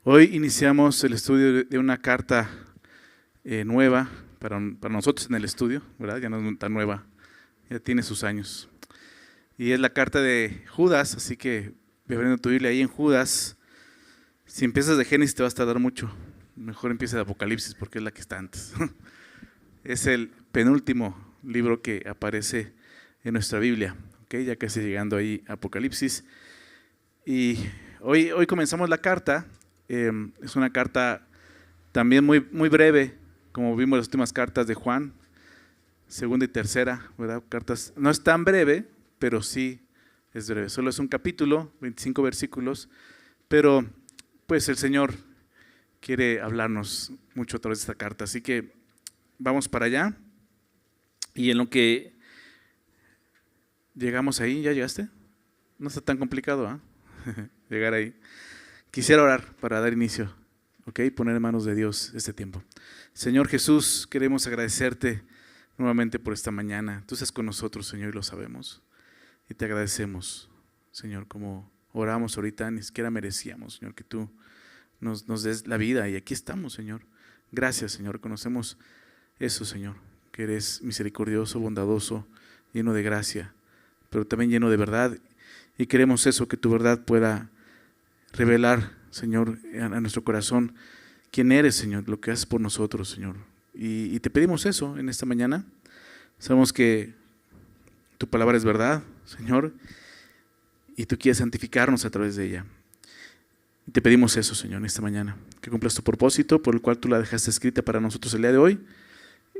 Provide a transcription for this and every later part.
Hoy iniciamos el estudio de una carta nueva para nosotros en el estudio, ¿verdad? Ya no es tan nueva, ya tiene sus años. Y es la carta de Judas, así que ve abriendo tu Biblia ahí en Judas. Si empiezas de Génesis te vas a tardar mucho, mejor empieza de Apocalipsis porque es la que está antes. Es el penúltimo libro que aparece en nuestra Biblia, ¿okay? Ya casi llegando ahí a Apocalipsis. Y hoy comenzamos la carta. Es una carta también muy breve, como vimos las últimas cartas de Juan, segunda y tercera, ¿verdad? Cartas, no es tan breve, pero sí es breve. Solo es un capítulo, 25 versículos, pero pues el Señor quiere hablarnos mucho a través de esta carta. Así que vamos para allá. Y en lo que llegamos ahí, ¿ya llegaste? No está tan complicado, ¿eh? Llegar ahí. Quisiera orar para dar inicio, ¿ok? Poner en manos de Dios este tiempo. Señor Jesús, queremos agradecerte nuevamente por esta mañana. Tú estás con nosotros, Señor, y lo sabemos. Y te agradecemos, Señor, como oramos ahorita, ni siquiera merecíamos, Señor, que tú nos des la vida. Y aquí estamos, Señor. Gracias, Señor. Conocemos eso, Señor, que eres misericordioso, bondadoso, lleno de gracia, pero también lleno de verdad. Y queremos eso, que tu verdad pueda revelar, Señor, a nuestro corazón quién eres, Señor, lo que haces por nosotros, Señor. Y te pedimos eso en esta mañana. Sabemos que tu palabra es verdad, Señor, y tú quieres santificarnos a través de ella. Y te pedimos eso, Señor, en esta mañana, que cumplas tu propósito por el cual tú la dejaste escrita para nosotros el día de hoy.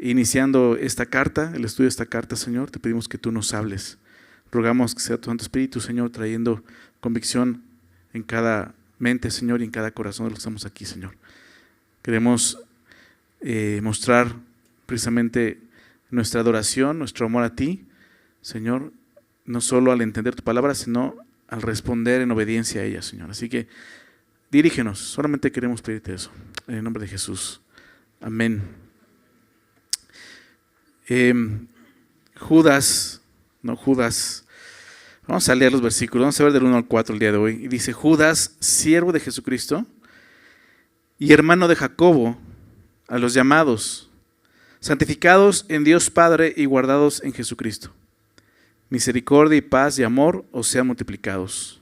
Iniciando esta carta, el estudio de esta carta, Señor, te pedimos que tú nos hables. Rogamos que sea tu Santo Espíritu, Señor, trayendo convicción en cada mente, Señor, y en cada corazón de los que estamos aquí, Señor. Queremos mostrar precisamente nuestra adoración, nuestro amor a ti, Señor, no solo al entender tu palabra, sino al responder en obediencia a ella, Señor. Así que dirígenos, solamente queremos pedirte eso, en el nombre de Jesús. Amén. Judas. Vamos a leer los versículos, vamos a ver del 1 al 4 el día de hoy. Y dice: Judas, siervo de Jesucristo y hermano de Jacobo, a los llamados, santificados en Dios Padre y guardados en Jesucristo. Misericordia y paz y amor os sean multiplicados.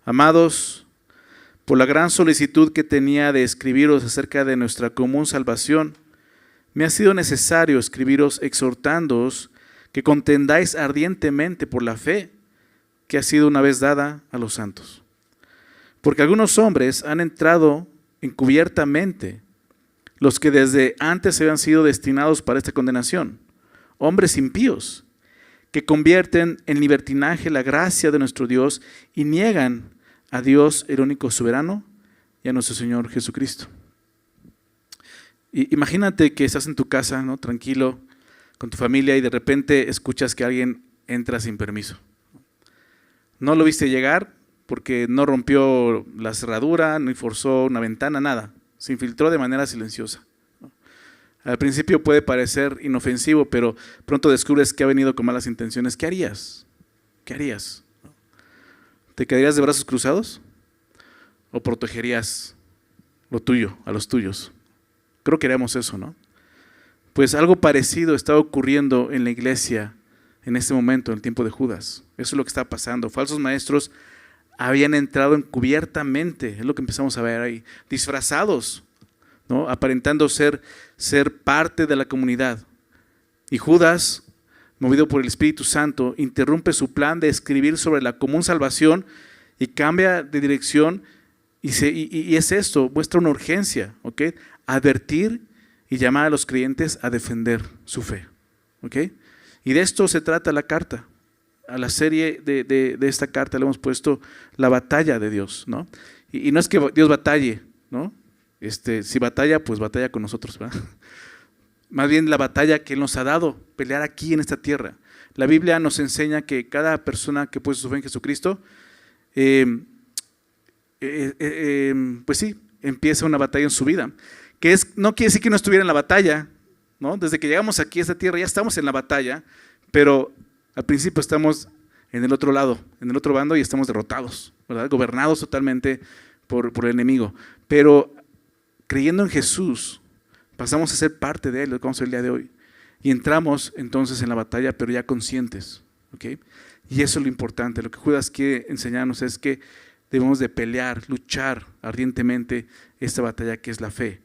Amados, por la gran solicitud que tenía de escribiros acerca de nuestra común salvación, me ha sido necesario escribiros exhortándoos que contendáis ardientemente por la fe que ha sido una vez dada a los santos. Porque algunos hombres han entrado encubiertamente, los que desde antes habían sido destinados para esta condenación, hombres impíos, que convierten en libertinaje la gracia de nuestro Dios y niegan a Dios, el único soberano, y a nuestro Señor Jesucristo. Y imagínate que estás en tu casa, ¿no?, tranquilo, con tu familia, y de repente escuchas que alguien entra sin permiso. No lo viste llegar porque no rompió la cerradura, ni forzó una ventana, nada. Se infiltró de manera silenciosa. Al principio puede parecer inofensivo, pero pronto descubres que ha venido con malas intenciones. ¿Qué harías? ¿Qué harías? ¿Te quedarías de brazos cruzados? ¿O protegerías lo tuyo, a los tuyos? Creo que haríamos eso, ¿no? Pues algo parecido está ocurriendo en la iglesia en este momento, en el tiempo de Judas. Eso es lo que está pasando. Falsos maestros habían entrado encubiertamente, es lo que empezamos a ver ahí, disfrazados, ¿no?, aparentando ser parte de la comunidad. Y Judas, movido por el Espíritu Santo, interrumpe su plan de escribir sobre la común salvación y cambia de dirección. Y es esto, muestra una urgencia, ¿ok? Advertir y llamar a los creyentes a defender su fe, ¿ok? Y de esto se trata la carta. A la serie de esta carta le hemos puesto la batalla de Dios, ¿no? Y no es que Dios batalle, ¿no? Si batalla, pues batalla con nosotros, ¿verdad? Más bien la batalla que Él nos ha dado, pelear aquí en esta tierra. La Biblia nos enseña que cada persona que puso su fe en Jesucristo, pues sí, empieza una batalla en su vida. No quiere decir que no estuviera en la batalla, ¿no? Desde que llegamos aquí a esta tierra ya estamos en la batalla, pero al principio estamos en el otro lado, en el otro bando, y estamos derrotados, ¿verdad? Gobernados totalmente por el enemigo. Pero creyendo en Jesús, pasamos a ser parte de Él, lo que vamos a ver el día de hoy. Y entramos entonces en la batalla, pero ya conscientes. ¿Okay? Y eso es lo importante. Lo que Judas quiere enseñarnos es que debemos de pelear, luchar ardientemente esta batalla que es la fe.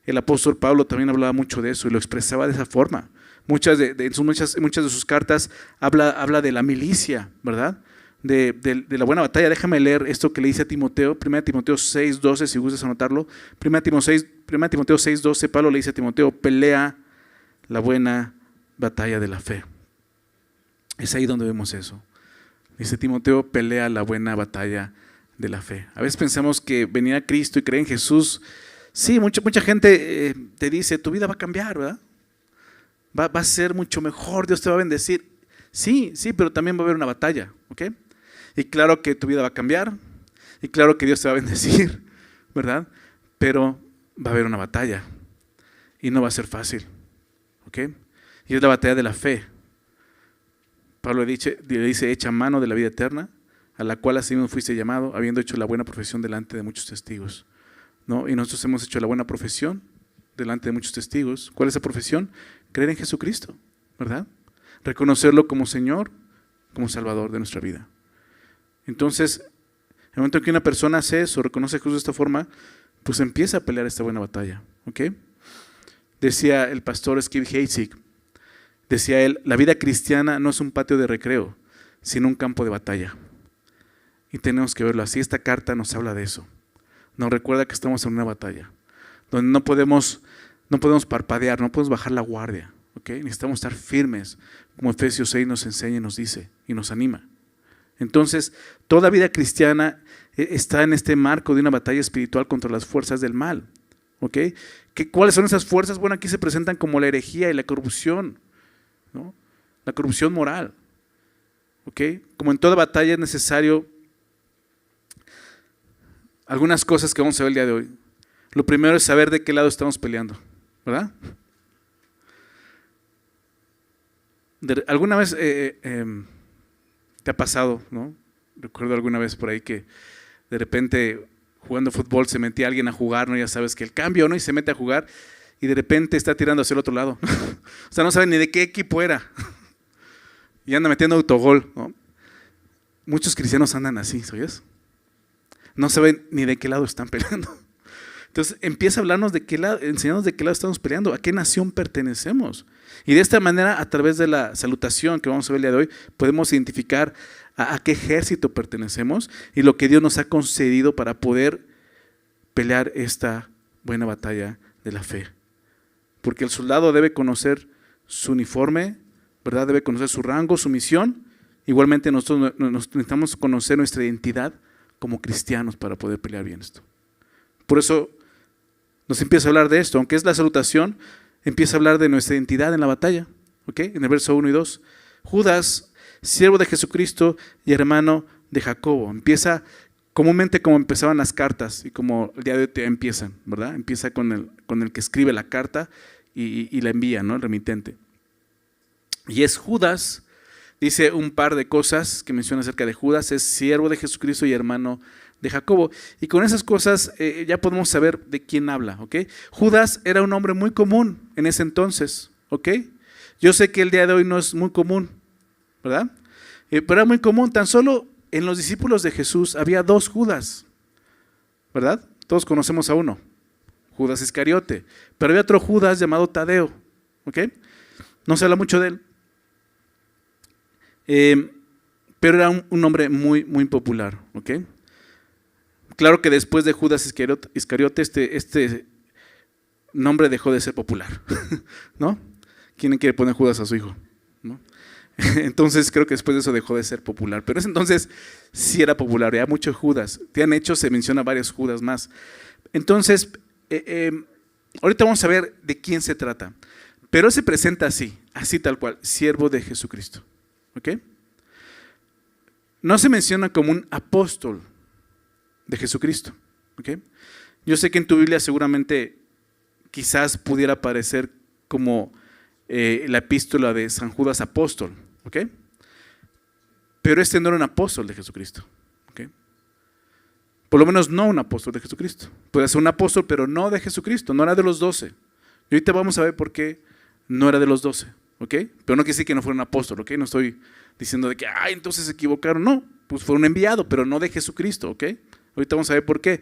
El apóstol Pablo también hablaba mucho de eso y lo expresaba de esa forma. Muchas de sus cartas habla de la milicia, ¿verdad? De la buena batalla. Déjame leer esto que le dice a Timoteo, 1 Timoteo 6:12, si gustas anotarlo. 1 Timoteo 6:12, Pablo le dice a Timoteo, pelea la buena batalla de la fe. Es ahí donde vemos eso. Dice Timoteo, pelea la buena batalla de la fe. A veces pensamos que venir a Cristo y creer en Jesús, sí, mucha gente te dice, tu vida va a cambiar, ¿verdad? Va a ser mucho mejor, Dios te va a bendecir. Sí, pero también va a haber una batalla, ¿ok? Y claro que tu vida va a cambiar, y claro que Dios te va a bendecir, ¿verdad? Pero va a haber una batalla, y no va a ser fácil, ¿ok? Y es la batalla de la fe. Pablo le dice, echa mano de la vida eterna, a la cual así mismo fuiste llamado, habiendo hecho la buena profesión delante de muchos testigos, ¿no? Y nosotros hemos hecho la buena profesión delante de muchos testigos. ¿Cuál es esa profesión? Creer en Jesucristo, ¿verdad? Reconocerlo como Señor, como Salvador de nuestra vida. Entonces, en el momento en que una persona hace eso, reconoce a Jesús de esta forma, pues empieza a pelear esta buena batalla, ¿ok? Decía el pastor Skip Heitzig, decía él, la vida cristiana no es un patio de recreo, sino un campo de batalla. Y tenemos que verlo así. Esta carta nos habla de eso. Nos recuerda que estamos en una batalla, donde no podemos parpadear, no podemos bajar la guardia, ¿ok? Necesitamos estar firmes, como Efesios 6 nos enseña y nos dice y nos anima. Entonces, toda vida cristiana está en este marco de una batalla espiritual contra las fuerzas del mal, ¿ok? ¿Cuáles son esas fuerzas? Bueno, aquí se presentan como la herejía y la corrupción, ¿no? La corrupción moral, ¿ok? Como en toda batalla es necesario algunas cosas que vamos a ver el día de hoy. Lo primero es saber de qué lado estamos peleando, ¿verdad? ¿Alguna vez te ha pasado, no? Recuerdo alguna vez por ahí que de repente jugando fútbol se metía alguien a jugar, ¿no? Ya sabes que el cambio, ¿no? Y se mete a jugar y de repente está tirando hacia el otro lado. O sea, no sabe ni de qué equipo era. Y anda metiendo autogol, ¿no? Muchos cristianos andan así, ¿sabes? No saben ni de qué lado están peleando. Entonces empieza a hablarnos de qué lado, enseñarnos de qué lado estamos peleando, a qué nación pertenecemos. Y de esta manera, a través de la salutación que vamos a ver el día de hoy, podemos identificar a qué ejército pertenecemos y lo que Dios nos ha concedido para poder pelear esta buena batalla de la fe. Porque el soldado debe conocer su uniforme, ¿verdad? Debe conocer su rango, su misión. Igualmente nosotros necesitamos conocer nuestra identidad como cristianos para poder pelear bien esto. Por eso nos empieza a hablar de esto, aunque es la salutación, empieza a hablar de nuestra identidad en la batalla, ¿ok? En el verso 1 y 2. Judas, siervo de Jesucristo y hermano de Jacobo. Empieza comúnmente como empezaban las cartas y como el día de hoy empiezan, ¿verdad? Empieza con el que escribe la carta y la envía, ¿no? El remitente. Y es Judas, dice un par de cosas que menciona acerca de Judas, es siervo de Jesucristo y hermano de Jacobo. Y con esas cosas ya podemos saber de quién habla, ¿ok? Judas era un hombre muy común en ese entonces, ¿ok? Yo sé que el día de hoy no es muy común, ¿verdad? Pero era muy común, tan solo en los discípulos de Jesús había 2 Judas, ¿verdad? Todos conocemos a uno, Judas Iscariote, pero había otro Judas llamado Tadeo, ¿ok? No se habla mucho de él, pero era un hombre muy, muy popular, ¿ok? Claro que después de Judas Iscariote, este nombre dejó de ser popular, ¿no? ¿Quién quiere poner Judas a su hijo? ¿No? Entonces creo que después de eso dejó de ser popular, pero ese entonces sí era popular, había muchos Judas. Te han hecho, se menciona varios Judas más. Entonces, ahorita vamos a ver de quién se trata, pero se presenta así tal cual, siervo de Jesucristo, ¿ok? No se menciona como un apóstol de Jesucristo, ¿ok? Yo sé que en tu Biblia seguramente quizás pudiera aparecer como la epístola de San Judas apóstol, ¿ok? Pero este no era un apóstol de Jesucristo, ¿ok? Por lo menos no un apóstol de Jesucristo. Puede ser un apóstol, pero no de Jesucristo, no era de los 12. Y ahorita vamos a ver por qué no era de los 12, ¿ok? Pero no quiere decir que no fuera un apóstol, ¿ok? No estoy diciendo de que, entonces se equivocaron. No, pues fue un enviado, pero no de Jesucristo, ¿ok? Ahorita vamos a ver por qué.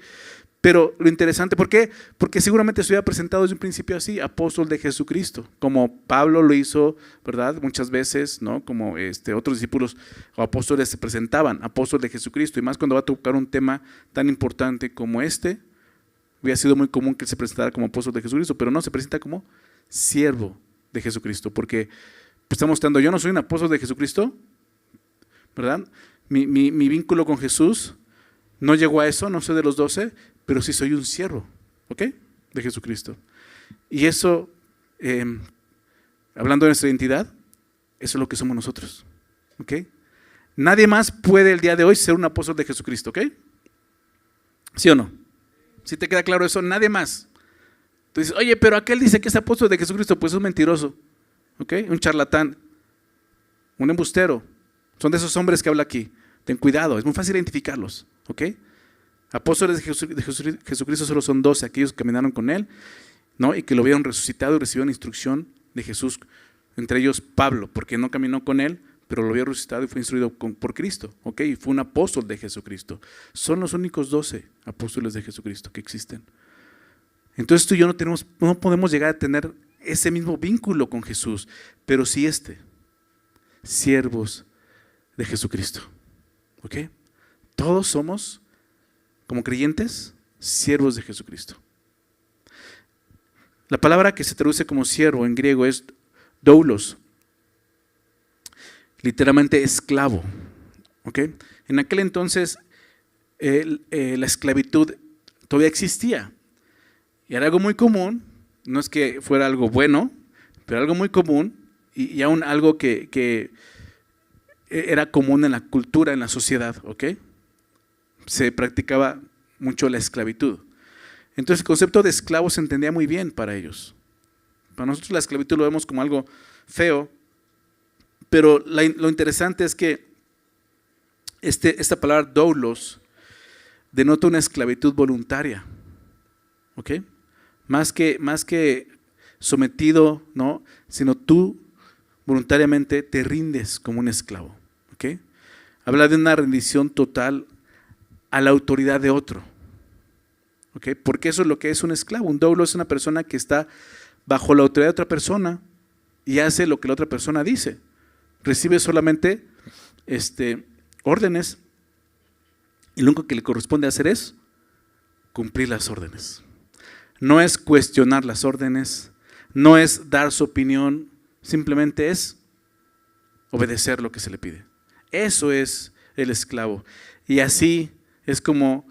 Pero lo interesante, ¿por qué? Porque seguramente se hubiera presentado desde un principio así, apóstol de Jesucristo, como Pablo lo hizo, ¿verdad? Muchas veces, ¿no? Como otros discípulos o apóstoles se presentaban, apóstol de Jesucristo, y más cuando va a tocar un tema tan importante como hubiera sido muy común que él se presentara como apóstol de Jesucristo, pero no, se presenta como siervo de Jesucristo, porque está mostrando, yo no soy un apóstol de Jesucristo, ¿verdad? Mi vínculo con Jesús no llegó a eso, no soy de los 12, pero sí soy un siervo, ¿ok? De Jesucristo. Y eso, hablando de nuestra identidad, eso es lo que somos nosotros, ¿ok? Nadie más puede el día de hoy ser un apóstol de Jesucristo, ¿ok? ¿Sí o no? ¿Sí te queda claro eso? Nadie más. Entonces, oye, pero aquel dice que es apóstol de Jesucristo, pues es un mentiroso, ¿ok? Un charlatán, un embustero. Son de esos hombres que habla aquí. Ten cuidado, es muy fácil identificarlos, ¿ok? Apóstoles de Jesucristo solo son 12, aquellos que caminaron con él, ¿no? Y que lo vieron resucitado y recibieron instrucción de Jesús, entre ellos Pablo, porque no caminó con él, pero lo vio resucitado y fue instruido por Cristo, ¿ok? Y fue un apóstol de Jesucristo. Son los únicos 12 apóstoles de Jesucristo que existen. Entonces tú y yo no podemos llegar a tener ese mismo vínculo con Jesús, pero sí siervos de Jesucristo, ¿ok? Todos somos, como creyentes, siervos de Jesucristo. La palabra que se traduce como siervo en griego es doulos, literalmente esclavo, ¿ok? En aquel entonces la esclavitud todavía existía y era algo muy común, no es que fuera algo bueno, pero algo muy común y aún algo que era común en la cultura, en la sociedad, ¿ok? Se practicaba mucho la esclavitud. Entonces el concepto de esclavo se entendía muy bien para ellos. Para nosotros la esclavitud lo vemos como algo feo, pero lo interesante es que esta palabra doulos denota una esclavitud voluntaria, ¿ok? Más que sometido, ¿no? Sino tú voluntariamente te rindes como un esclavo, ¿ok? Habla de una rendición total a la autoridad de otro, ¿ok? Porque eso es lo que es un esclavo. Un doulo es una persona que está bajo la autoridad de otra persona y hace lo que la otra persona dice. Recibe solamente órdenes y lo único que le corresponde hacer es cumplir las órdenes. No es cuestionar las órdenes, no es dar su opinión, simplemente es obedecer lo que se le pide. Eso es el esclavo. Y así es como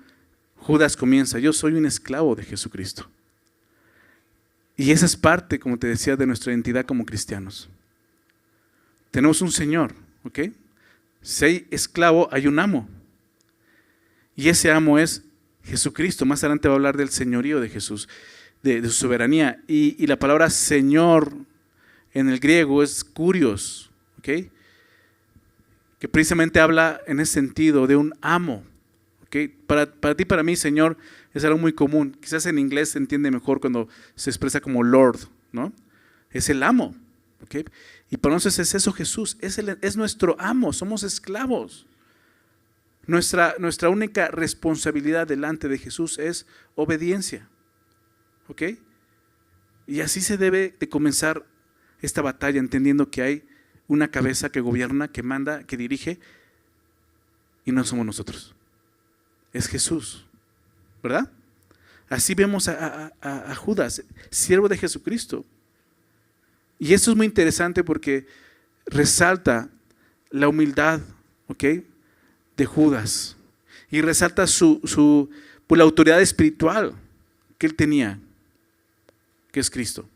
Judas comienza: yo soy un esclavo de Jesucristo. Y esa es parte, como te decía, de nuestra identidad como cristianos. Tenemos un Señor, ¿ok? Si hay esclavo, hay un amo. Y ese amo es Jesucristo. Más adelante va a hablar del señorío de Jesús, de su soberanía. Y la palabra Señor en el griego es kurios, ¿ok? Que precisamente habla en ese sentido de un amo. ¿Okay? Para ti, para mí, Señor, es algo muy común. Quizás en inglés se entiende mejor cuando se expresa como Lord, ¿no? Es el amo, ¿okay? Y para nosotros es eso Jesús, es nuestro amo, somos esclavos. Nuestra única responsabilidad delante de Jesús es obediencia, ¿ok? Y así se debe de comenzar esta batalla, entendiendo que hay una cabeza que gobierna, que manda, que dirige, y no somos nosotros. Es Jesús, ¿verdad? Así vemos a Judas, siervo de Jesucristo. Y esto es muy interesante porque resalta la humildad, ¿ok?, de Judas. Y resalta por la autoridad espiritual que él tenía, que es Cristo.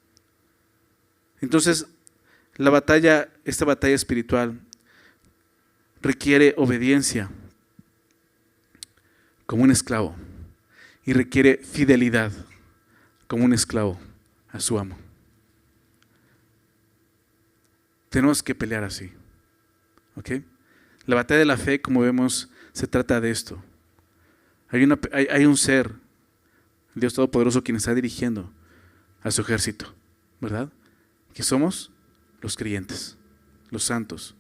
Entonces, esta batalla espiritual requiere obediencia como un esclavo y requiere fidelidad como un esclavo a su amo. Tenemos que pelear así, ¿ok? La batalla de la fe, como vemos, se trata de esto. Hay un ser, Dios Todopoderoso, quien está dirigiendo a su ejército, ¿verdad? Que somos los creyentes, los santos.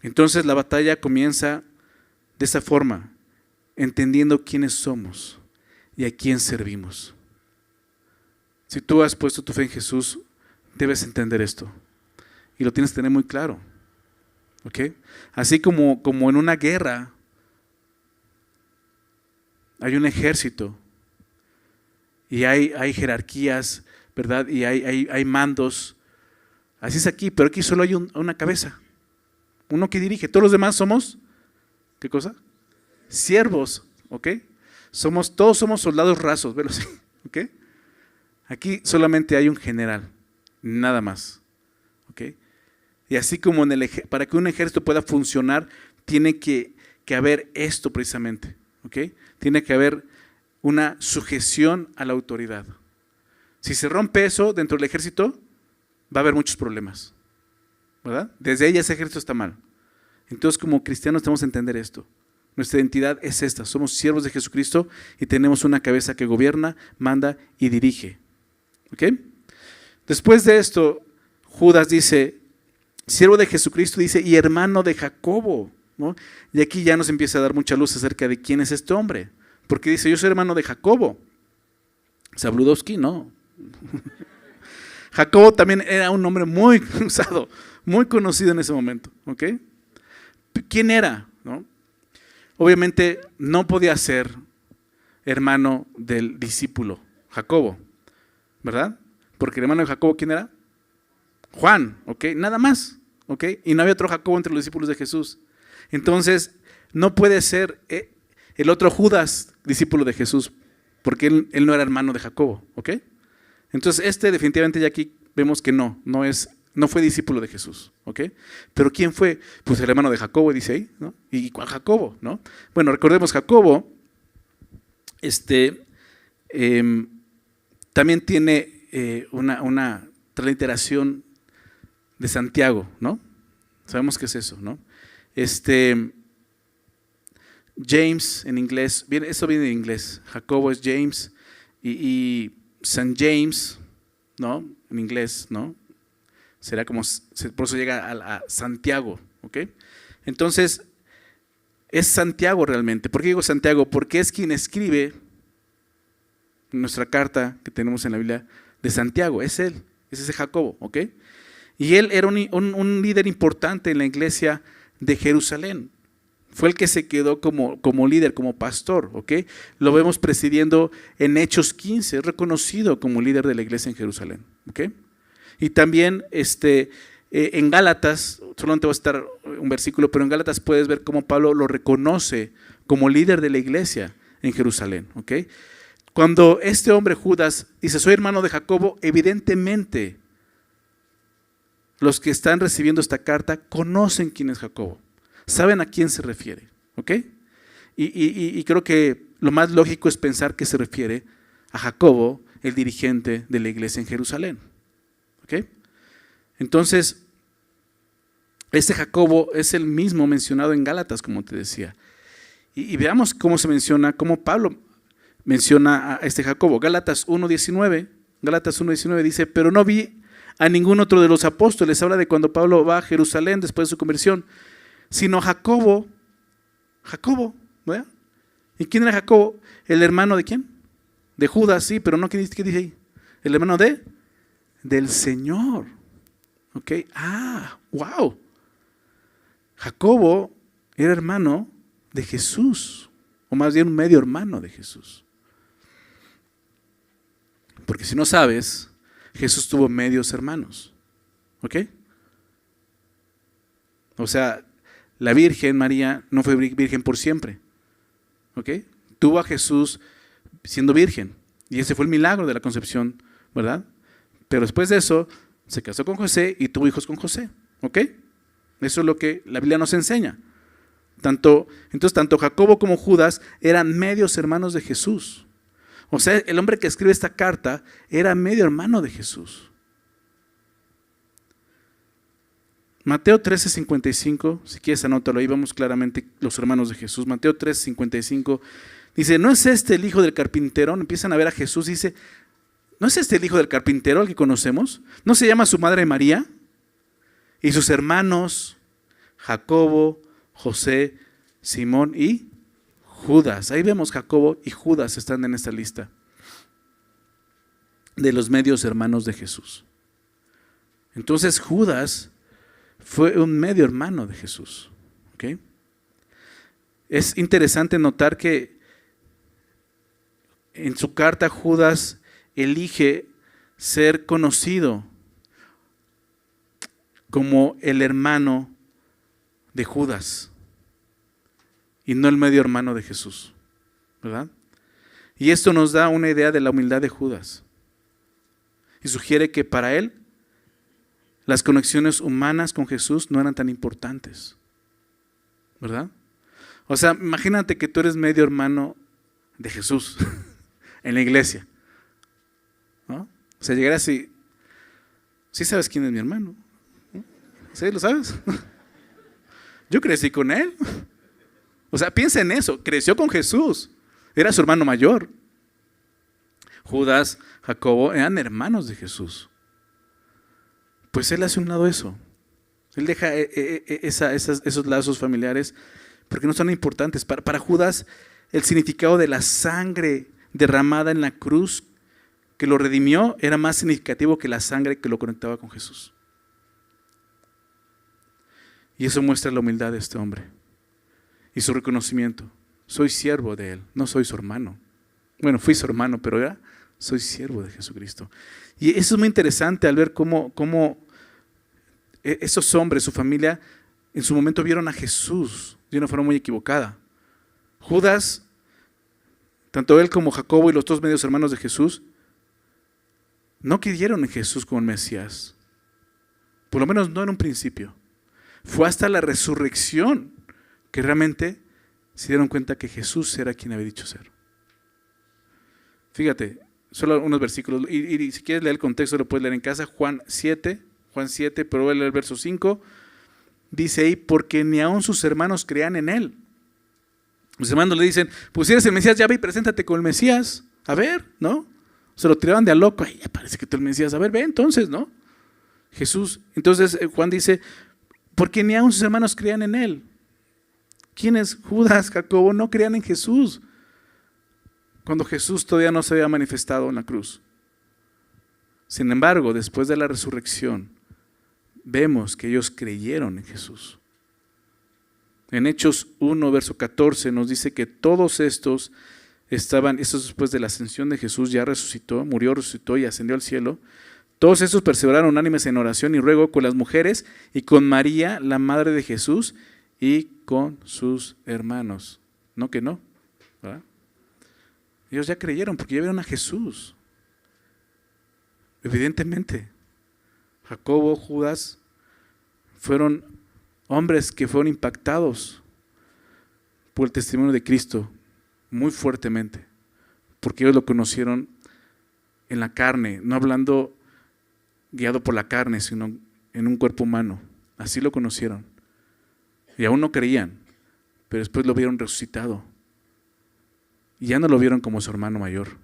Entonces la batalla comienza de esa forma, entendiendo quiénes somos y a quién servimos. Si tú has puesto tu fe en Jesús, debes entender esto y lo tienes que tener muy claro. ¿Ok? Así como en una guerra hay un ejército y hay jerarquías, ¿verdad? Y hay mandos. Así es aquí, pero aquí solo hay una cabeza, uno que dirige. Todos los demás somos, ¿qué cosa? Siervos, ¿ok? Todos somos soldados rasos, ¿verdad? ¿Ok? Aquí solamente hay un general, nada más, ¿ok? Y así como para que un ejército pueda funcionar, tiene que haber esto precisamente, ¿ok? Tiene que haber una sujeción a la autoridad. Si se rompe eso dentro del ejército, va a haber muchos problemas, ¿verdad? Desde ahí ese ejército está mal. Entonces, como cristianos tenemos que entender esto. Nuestra identidad es esta: somos siervos de Jesucristo y tenemos una cabeza que gobierna, manda y dirige. ¿Ok? Después de esto, Judas dice, siervo de Jesucristo, dice, y hermano de Jacobo, ¿no? Y aquí ya nos empieza a dar mucha luz acerca de quién es este hombre. Porque dice, yo soy hermano de Jacobo. Zabludowski, no. Jacobo también era un nombre muy usado, muy conocido en ese momento. ¿Ok? ¿Quién era? ¿No? Obviamente no podía ser hermano del discípulo Jacobo, ¿verdad? Porque el hermano de Jacobo, ¿quién era? Juan, ¿ok? Nada más, ¿ok? Y no había otro Jacobo entre los discípulos de Jesús. Entonces, no puede ser el otro Judas, discípulo de Jesús, porque él no era hermano de Jacobo, ¿ok? Entonces, definitivamente ya aquí vemos que no fue discípulo de Jesús, ¿ok? Pero ¿quién fue? Pues el hermano de Jacobo, dice ahí, ¿no? ¿Y cuál Jacobo, no? Bueno, recordemos, Jacobo, también tiene una transliteración de Santiago, ¿no? Sabemos qué es eso, ¿no? James en inglés, eso viene de inglés. Jacobo es James y San James, ¿no? En inglés, ¿no? Será como, por eso llega a Santiago, ¿ok? Entonces, es Santiago realmente. ¿Por qué digo Santiago? Porque es quien escribe nuestra carta que tenemos en la Biblia de Santiago, es él, es ese Jacobo, ¿ok? Y él era un líder importante en la iglesia de Jerusalén. Fue el que se quedó como líder, como pastor, ¿ok? Lo vemos presidiendo en Hechos 15, es reconocido como líder de la iglesia en Jerusalén, ¿ok? Y también en Gálatas, solamente va a estar un versículo, pero en Gálatas puedes ver cómo Pablo lo reconoce como líder de la iglesia en Jerusalén, ¿ok? Cuando este hombre Judas dice, soy hermano de Jacobo, evidentemente los que están recibiendo esta carta conocen quién es Jacobo, saben a quién se refiere, ¿ok? Y creo que lo más lógico es pensar que se refiere a Jacobo, el dirigente de la iglesia en Jerusalén, ¿ok? Entonces, este Jacobo es el mismo mencionado en Gálatas, como te decía. Y veamos cómo se menciona, cómo Pablo menciona a este Jacobo. Gálatas 1:19 dice, pero no vi a ningún otro de los apóstoles, habla de cuando Pablo va a Jerusalén después de su conversión, sino Jacobo, ¿verdad? ¿Y quién era Jacobo? ¿El hermano de quién? De Judas, sí, pero no, ¿qué dice ahí? El hermano del Señor, ¿ok? Wow. Jacobo era hermano de Jesús, o más bien un medio hermano de Jesús. Porque si no sabes, Jesús tuvo medios hermanos, ¿ok? O sea, la Virgen María no fue virgen por siempre, ¿ok? Tuvo a Jesús siendo virgen, y ese fue el milagro de la concepción, ¿verdad? Pero después de eso, se casó con José y tuvo hijos con José, ¿ok? Eso es lo que la Biblia nos enseña. Entonces, tanto Jacobo como Judas eran medios hermanos de Jesús. O sea, el hombre que escribe esta carta era medio hermano de Jesús. Mateo 13:55, si quieres anótalo, ahí vamos claramente los hermanos de Jesús. Mateo 13:55 dice, ¿no es este el hijo del carpintero? Empiezan a ver a Jesús y dice, ¿no es este el hijo del carpintero al que conocemos? ¿No se llama su madre María? Y sus hermanos, Jacobo, José, Simón y Judas. Ahí vemos Jacobo y Judas están en esta lista de los medios hermanos de Jesús. Entonces Judas fue un medio hermano de Jesús. ¿Okay? Es interesante notar que en su carta Judas elige ser conocido como el hermano de Judas y no el medio hermano de Jesús, ¿verdad? Y esto nos da una idea de la humildad de Judas y sugiere que para él las conexiones humanas con Jesús no eran tan importantes, ¿verdad? O sea, imagínate que tú eres medio hermano de Jesús en la iglesia, ¿no? O sea, llegar así, ¿sí sabes quién es mi hermano? ¿Sí lo sabes? Yo crecí con él. O sea, piensa en eso, creció con Jesús, era su hermano mayor. Judas, Jacobo eran hermanos de Jesús. Pues él hace un lado eso. Él deja esos lazos familiares porque no son importantes. Para Judas, el significado de la sangre derramada en la cruz que lo redimió era más significativo que la sangre que lo conectaba con Jesús. Y eso muestra la humildad de este hombre y su reconocimiento. Soy siervo de él, no soy su hermano. Bueno, fui su hermano, pero ahora soy siervo de Jesucristo. Y eso es muy interesante al ver cómo esos hombres, su familia, en su momento vieron a Jesús de una forma muy equivocada. Judas, tanto él como Jacobo y los dos medios hermanos de Jesús, no creyeron en Jesús como el Mesías. Por lo menos no en un principio. Fue hasta la resurrección que realmente se dieron cuenta que Jesús era quien había dicho ser. Fíjate, solo unos versículos, y si quieres leer el contexto lo puedes leer en casa. Juan 7, pero voy a leer el verso 5. Dice ahí, porque ni aun sus hermanos creían en él. Los hermanos le dicen, pues si eres el Mesías, ya ve y preséntate con el Mesías. A ver, ¿no? Se lo tiraban de a loco. Ay, ya parece que tú eres el Mesías. A ver, ve entonces, ¿no? Jesús, entonces Juan dice, porque ni aun sus hermanos creían en él. ¿Quiénes? Judas, Jacobo, no creían en Jesús cuando Jesús todavía no se había manifestado en la cruz. Sin embargo, después de la resurrección, vemos que ellos creyeron en Jesús. En Hechos 1, verso 14, nos dice que todos estos después de la ascensión de Jesús, ya resucitó, murió, resucitó y ascendió al cielo. Todos estos perseveraron unánimes en oración y ruego con las mujeres y con María, la madre de Jesús, y con sus hermanos. No que no, ¿verdad? Ellos ya creyeron porque ya vieron a Jesús. Evidentemente, Jacobo, Judas, fueron hombres que fueron impactados por el testimonio de Cristo muy fuertemente, porque ellos lo conocieron en la carne, no hablando guiado por la carne, sino en un cuerpo humano. Así lo conocieron. Y aún no creían, pero después lo vieron resucitado. Y ya no lo vieron como su hermano mayor,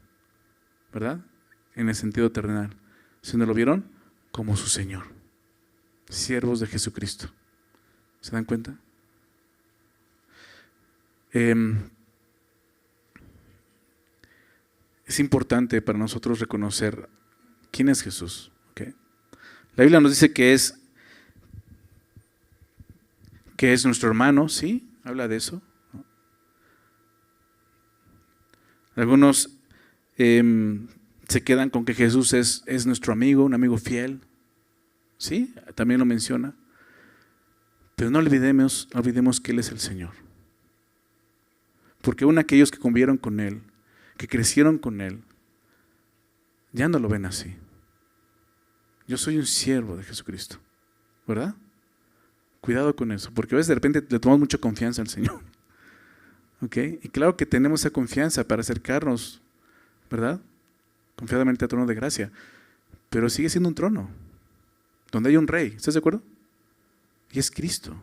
¿verdad? En el sentido terrenal, sino lo vieron como su Señor. Siervos de Jesucristo. ¿Se dan cuenta? Es importante para nosotros reconocer quién es Jesús. ¿Okay? La Biblia nos dice que es nuestro hermano, ¿sí? Habla de eso. Algunos se quedan con que Jesús es nuestro amigo, un amigo fiel. ¿Sí? También lo menciona. Pero no olvidemos que Él es el Señor. Porque aún aquellos que convivieron con Él, que crecieron con Él, ya no lo ven así. Yo soy un siervo de Jesucristo, ¿verdad? Cuidado con eso, porque a veces de repente le tomamos mucha confianza al Señor. ¿Ok? Y claro que tenemos esa confianza para acercarnos, ¿verdad? Confiadamente al trono de gracia. Pero sigue siendo un trono, donde hay un rey. ¿Estás de acuerdo? Y es Cristo,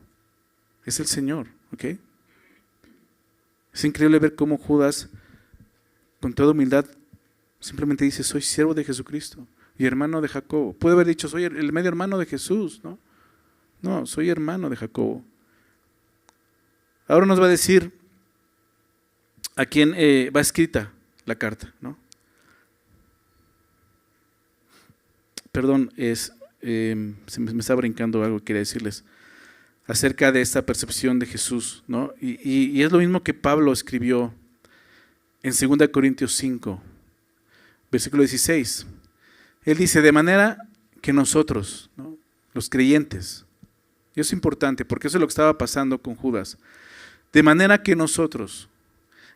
es el Señor, ¿ok? Es increíble ver cómo Judas, con toda humildad, simplemente dice, soy siervo de Jesucristo y hermano de Jacobo. Puede haber dicho, soy el medio hermano de Jesús, ¿no? No, soy hermano de Jacobo. Ahora nos va a decir a quién va escrita la carta, ¿no? Perdón, se me está brincando algo que quería decirles acerca de esta percepción de Jesús, ¿no? Y es lo mismo que Pablo escribió en 2 Corintios 5, versículo 16. Él dice, de manera que nosotros, ¿no?, los creyentes, y eso es importante porque eso es lo que estaba pasando con Judas, de manera que nosotros,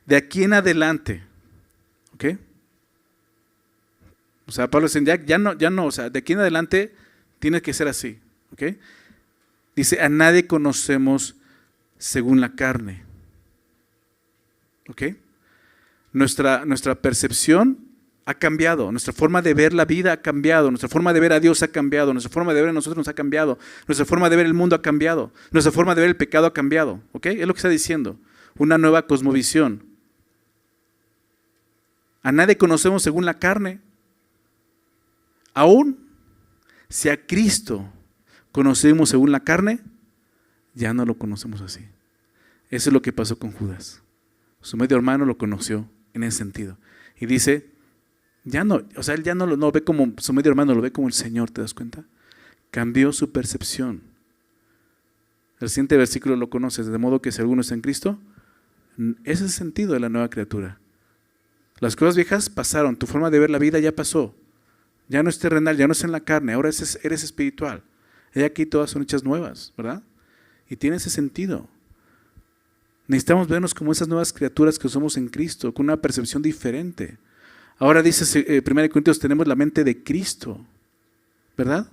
de aquí en adelante, ¿ok? O sea, Pablo dice, ya no, o sea, de aquí en adelante tiene que ser así, ¿ok? Dice, a nadie conocemos según la carne, ¿ok? Nuestra percepción ha cambiado, nuestra forma de ver la vida ha cambiado, nuestra forma de ver a Dios ha cambiado, nuestra forma de ver a nosotros nos ha cambiado, nuestra forma de ver el mundo ha cambiado, nuestra forma de ver el pecado ha cambiado, ¿ok? Es lo que está diciendo, una nueva cosmovisión. A nadie conocemos según la carne. Aún si a Cristo conocemos según la carne, ya no lo conocemos así. Eso es lo que pasó con Judas. Su medio hermano lo conoció en ese sentido. Y dice, ya no, o sea, él ya no lo ve como su medio hermano, lo ve como el Señor, ¿te das cuenta? Cambió su percepción. El siguiente versículo lo conoces, de modo que si alguno está en Cristo, ese es el sentido de la nueva criatura. Las cosas viejas pasaron, tu forma de ver la vida ya pasó. Ya no es terrenal, ya no es en la carne, ahora eres espiritual. Y aquí todas son hechas nuevas, ¿verdad? Y tiene ese sentido. Necesitamos vernos como esas nuevas criaturas que somos en Cristo, con una percepción diferente. Ahora dice 1 Corintios, tenemos la mente de Cristo, ¿verdad?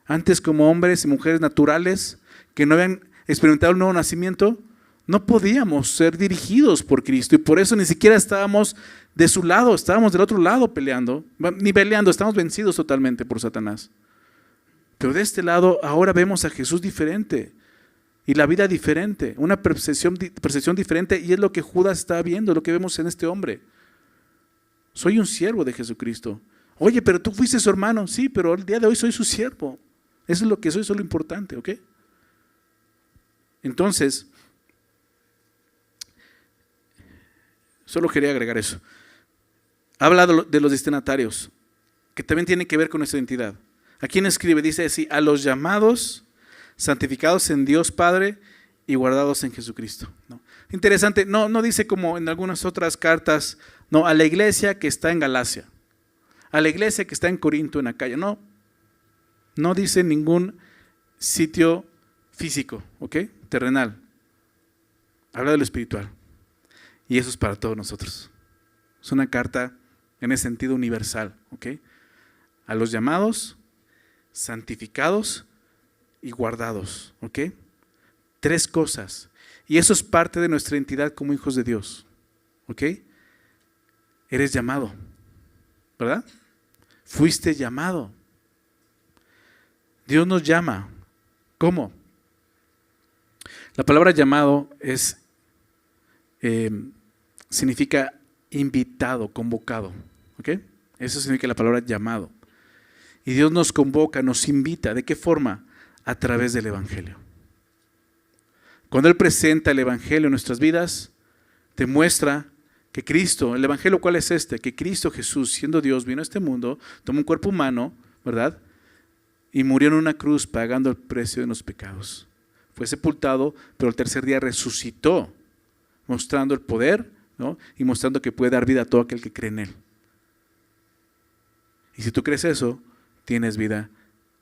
Antes, como hombres y mujeres naturales que no habían experimentado el nuevo nacimiento, no podíamos ser dirigidos por Cristo y por eso ni siquiera estábamos de su lado, estábamos del otro lado peleando, ni peleando, estábamos vencidos totalmente por Satanás. Pero de este lado ahora vemos a Jesús diferente y la vida diferente, una percepción diferente, y es lo que Judas está viendo, lo que vemos en este hombre. Soy un siervo de Jesucristo. Oye, pero tú fuiste su hermano. Sí, pero el día de hoy soy su siervo. Eso es lo que soy, eso es lo importante, ¿ok? Entonces, solo quería agregar eso. Habla de los destinatarios, que también tiene que ver con nuestra identidad. ¿A quién escribe? Dice así, a los llamados, santificados en Dios Padre y guardados en Jesucristo. ¿No? Interesante, no dice como en algunas otras cartas, no, a la iglesia que está en Galacia, a la iglesia que está en Corinto, en Acaya. No dice ningún sitio físico, ¿ok? Terrenal. Habla de lo espiritual. Y eso es para todos nosotros. Es una carta en ese sentido universal, ¿ok? A los llamados, santificados y guardados, ¿ok? 3 cosas. Y eso es parte de nuestra identidad como hijos de Dios, ¿ok? Eres llamado, ¿verdad? Fuiste llamado. Dios nos llama. ¿Cómo? La palabra llamado significa invitado, convocado, ¿ok? Eso significa la palabra llamado. Y Dios nos convoca, nos invita. ¿De qué forma? A través del Evangelio. Cuando Él presenta el Evangelio en nuestras vidas, te muestra que Cristo, el Evangelio, ¿cuál es este? Que Cristo Jesús, siendo Dios, vino a este mundo, tomó un cuerpo humano, ¿verdad? Y murió en una cruz pagando el precio de los pecados. Fue sepultado, pero el tercer día resucitó, mostrando el poder, ¿no? Y mostrando que puede dar vida a todo aquel que cree en Él. Y si tú crees eso, tienes vida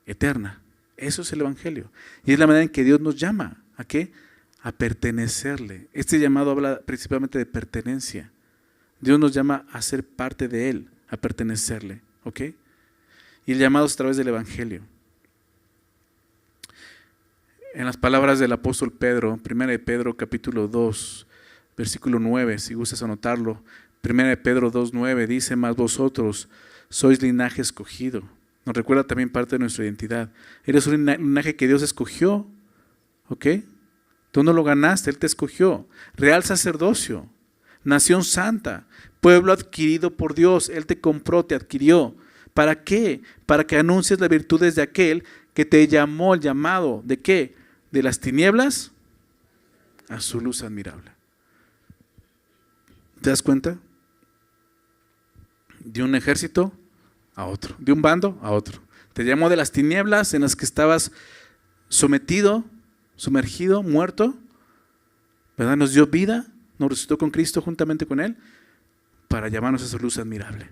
eterna. Eso es el Evangelio. Y es la manera en que Dios nos llama. ¿A qué? A pertenecerle. Este llamado habla principalmente de pertenencia. Dios nos llama a ser parte de Él, a pertenecerle. ¿Ok? Y el llamado es a través del Evangelio. En las palabras del apóstol Pedro, 1 de Pedro capítulo 2, versículo 9, si gustas anotarlo, 1 de Pedro 2:9 dice, mas vosotros sois linaje escogido, Nos recuerda también parte de nuestra identidad. Eres un linaje que Dios escogió, ¿ok? Tú no lo ganaste, Él te escogió. Real sacerdocio, nación santa, pueblo adquirido por Dios. Él te compró, te adquirió. ¿Para qué? Para que anuncies las virtudes de aquel que te llamó, el llamado. ¿De qué? De las tinieblas a su luz admirable. ¿Te das cuenta? De un ejército a otro, de un bando a otro. Te llamó de las tinieblas en las que estabas sometido, sumergido, muerto, ¿verdad? Nos dio vida, nos resucitó con Cristo juntamente con Él para llamarnos a su luz admirable.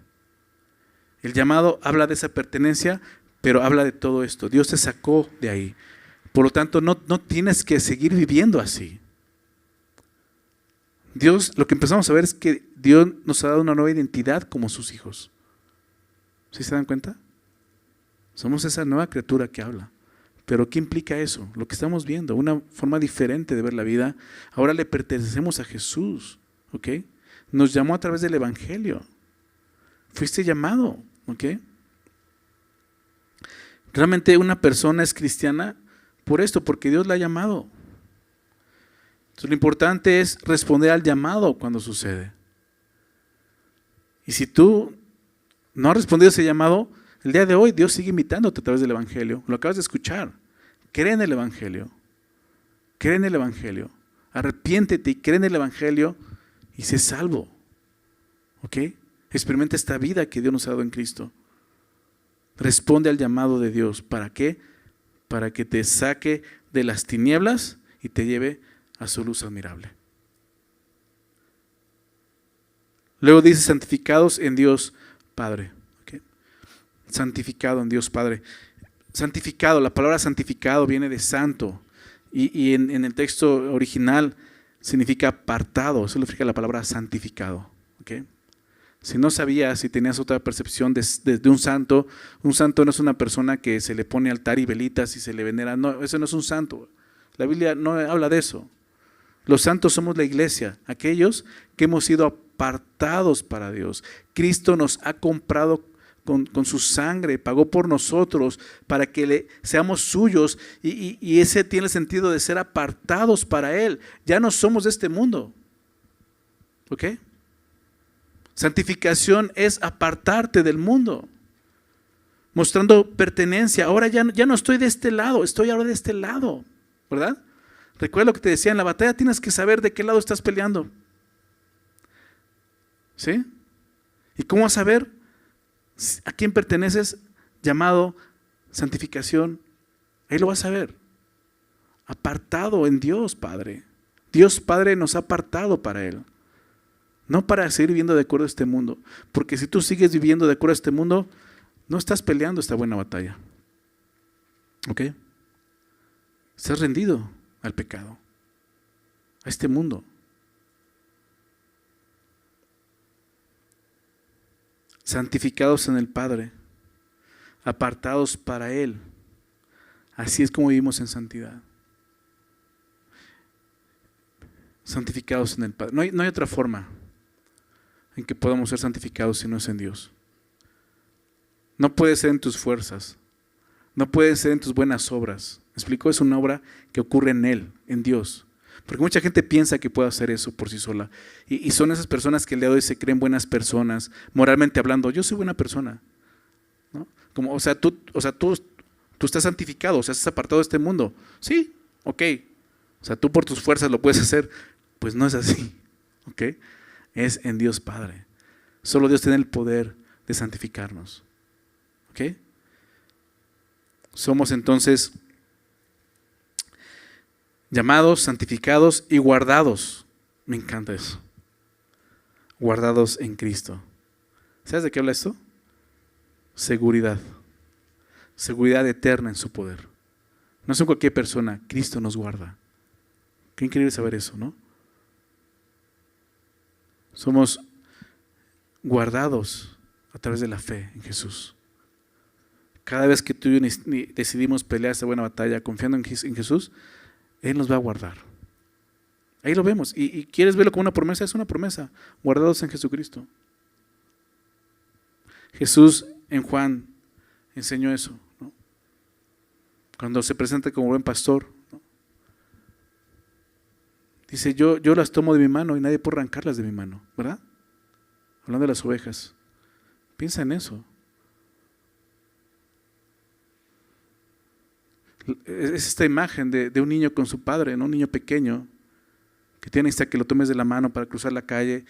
El llamado habla de esa pertenencia, pero habla de todo esto. Dios te sacó de ahí. Por lo tanto, no tienes que seguir viviendo así. Dios, lo que empezamos a ver es que Dios nos ha dado una nueva identidad como sus hijos. ¿Sí se dan cuenta? Somos esa nueva criatura que habla. Pero ¿qué implica eso? Lo que estamos viendo, una forma diferente de ver la vida. Ahora le pertenecemos a Jesús, ¿ok? Nos llamó a través del Evangelio. Fuiste llamado, ¿ok? Realmente una persona es cristiana por esto, porque Dios la ha llamado. Entonces, lo importante es responder al llamado cuando sucede. Y si tú no has respondido a ese llamado, el día de hoy Dios sigue invitándote a través del Evangelio. Lo acabas de escuchar. Cree en el Evangelio. Cree en el Evangelio. Arrepiéntete y cree en el Evangelio y sé salvo. ¿Ok? Experimenta esta vida que Dios nos ha dado en Cristo. Responde al llamado de Dios. ¿Para qué? Para que te saque de las tinieblas y te lleve a su luz admirable. Luego dice santificados en Dios Padre. ¿Okay? Santificado en Dios Padre. Santificado, la palabra santificado viene de santo y en el texto original significa apartado. Eso significa la palabra santificado. ¿Okay? Si no sabías, si tenías otra percepción de un santo no es una persona que se le pone altar y velitas y se le venera. No, eso no es un santo. La Biblia no habla de eso. Los santos somos la iglesia, aquellos que hemos sido apartados para Dios. Cristo nos ha comprado con su sangre, pagó por nosotros para que seamos suyos y ese tiene el sentido de ser apartados para Él. Ya no somos de este mundo. ¿Ok? Santificación es apartarte del mundo, mostrando pertenencia. Ahora ya no estoy de este lado, estoy ahora de este lado, ¿verdad? Recuerda lo que te decía, en la batalla tienes que saber de qué lado estás peleando. ¿Sí? ¿Y cómo vas a saber a quién perteneces? Llamado santificación. Ahí lo vas a ver. Apartado en Dios Padre. Dios Padre nos ha apartado para Él. No para seguir viviendo de acuerdo a este mundo. Porque si tú sigues viviendo de acuerdo a este mundo, no estás peleando esta buena batalla. ¿Ok? Estás rendido al pecado, a este mundo. Santificados en el Padre, apartados para Él. Así es como vivimos en santidad. Santificados en el Padre. No hay otra forma en que podamos ser santificados si no es en Dios. No puede ser en tus fuerzas. No puede ser en tus buenas obras. ¿Me explico? Es una obra que ocurre en Él, en Dios. Porque mucha gente piensa que puede hacer eso por sí sola. Y son esas personas que el día de hoy se creen buenas personas, moralmente hablando. Yo soy buena persona, ¿no? Como, tú estás santificado, o sea, estás apartado de este mundo. Sí, ok. O sea, tú por tus fuerzas lo puedes hacer. Pues no es así, ¿ok? Es en Dios Padre. Solo Dios tiene el poder de santificarnos, ¿ok? Somos entonces llamados, santificados y guardados. Me encanta eso. Guardados en Cristo. ¿Sabes de qué habla esto? Seguridad. Seguridad eterna en su poder. No es en cualquier persona, Cristo nos guarda. Qué increíble saber eso, ¿no? Somos guardados a través de la fe en Jesús. Cada vez que tú y yo decidimos pelear esta buena batalla confiando en Jesús, Él nos va a guardar. Ahí lo vemos. Y quieres verlo como una promesa, es una promesa. Guardados en Jesucristo. Jesús en Juan enseñó eso, ¿no? Cuando se presenta como buen pastor, ¿no? Dice, yo las tomo de mi mano y nadie puede arrancarlas de mi mano, ¿verdad? Hablando de las ovejas. Piensa en eso. Es esta imagen de un niño con su padre, ¿no? Un niño pequeño que tiene hasta que lo tomes de la mano para cruzar la calle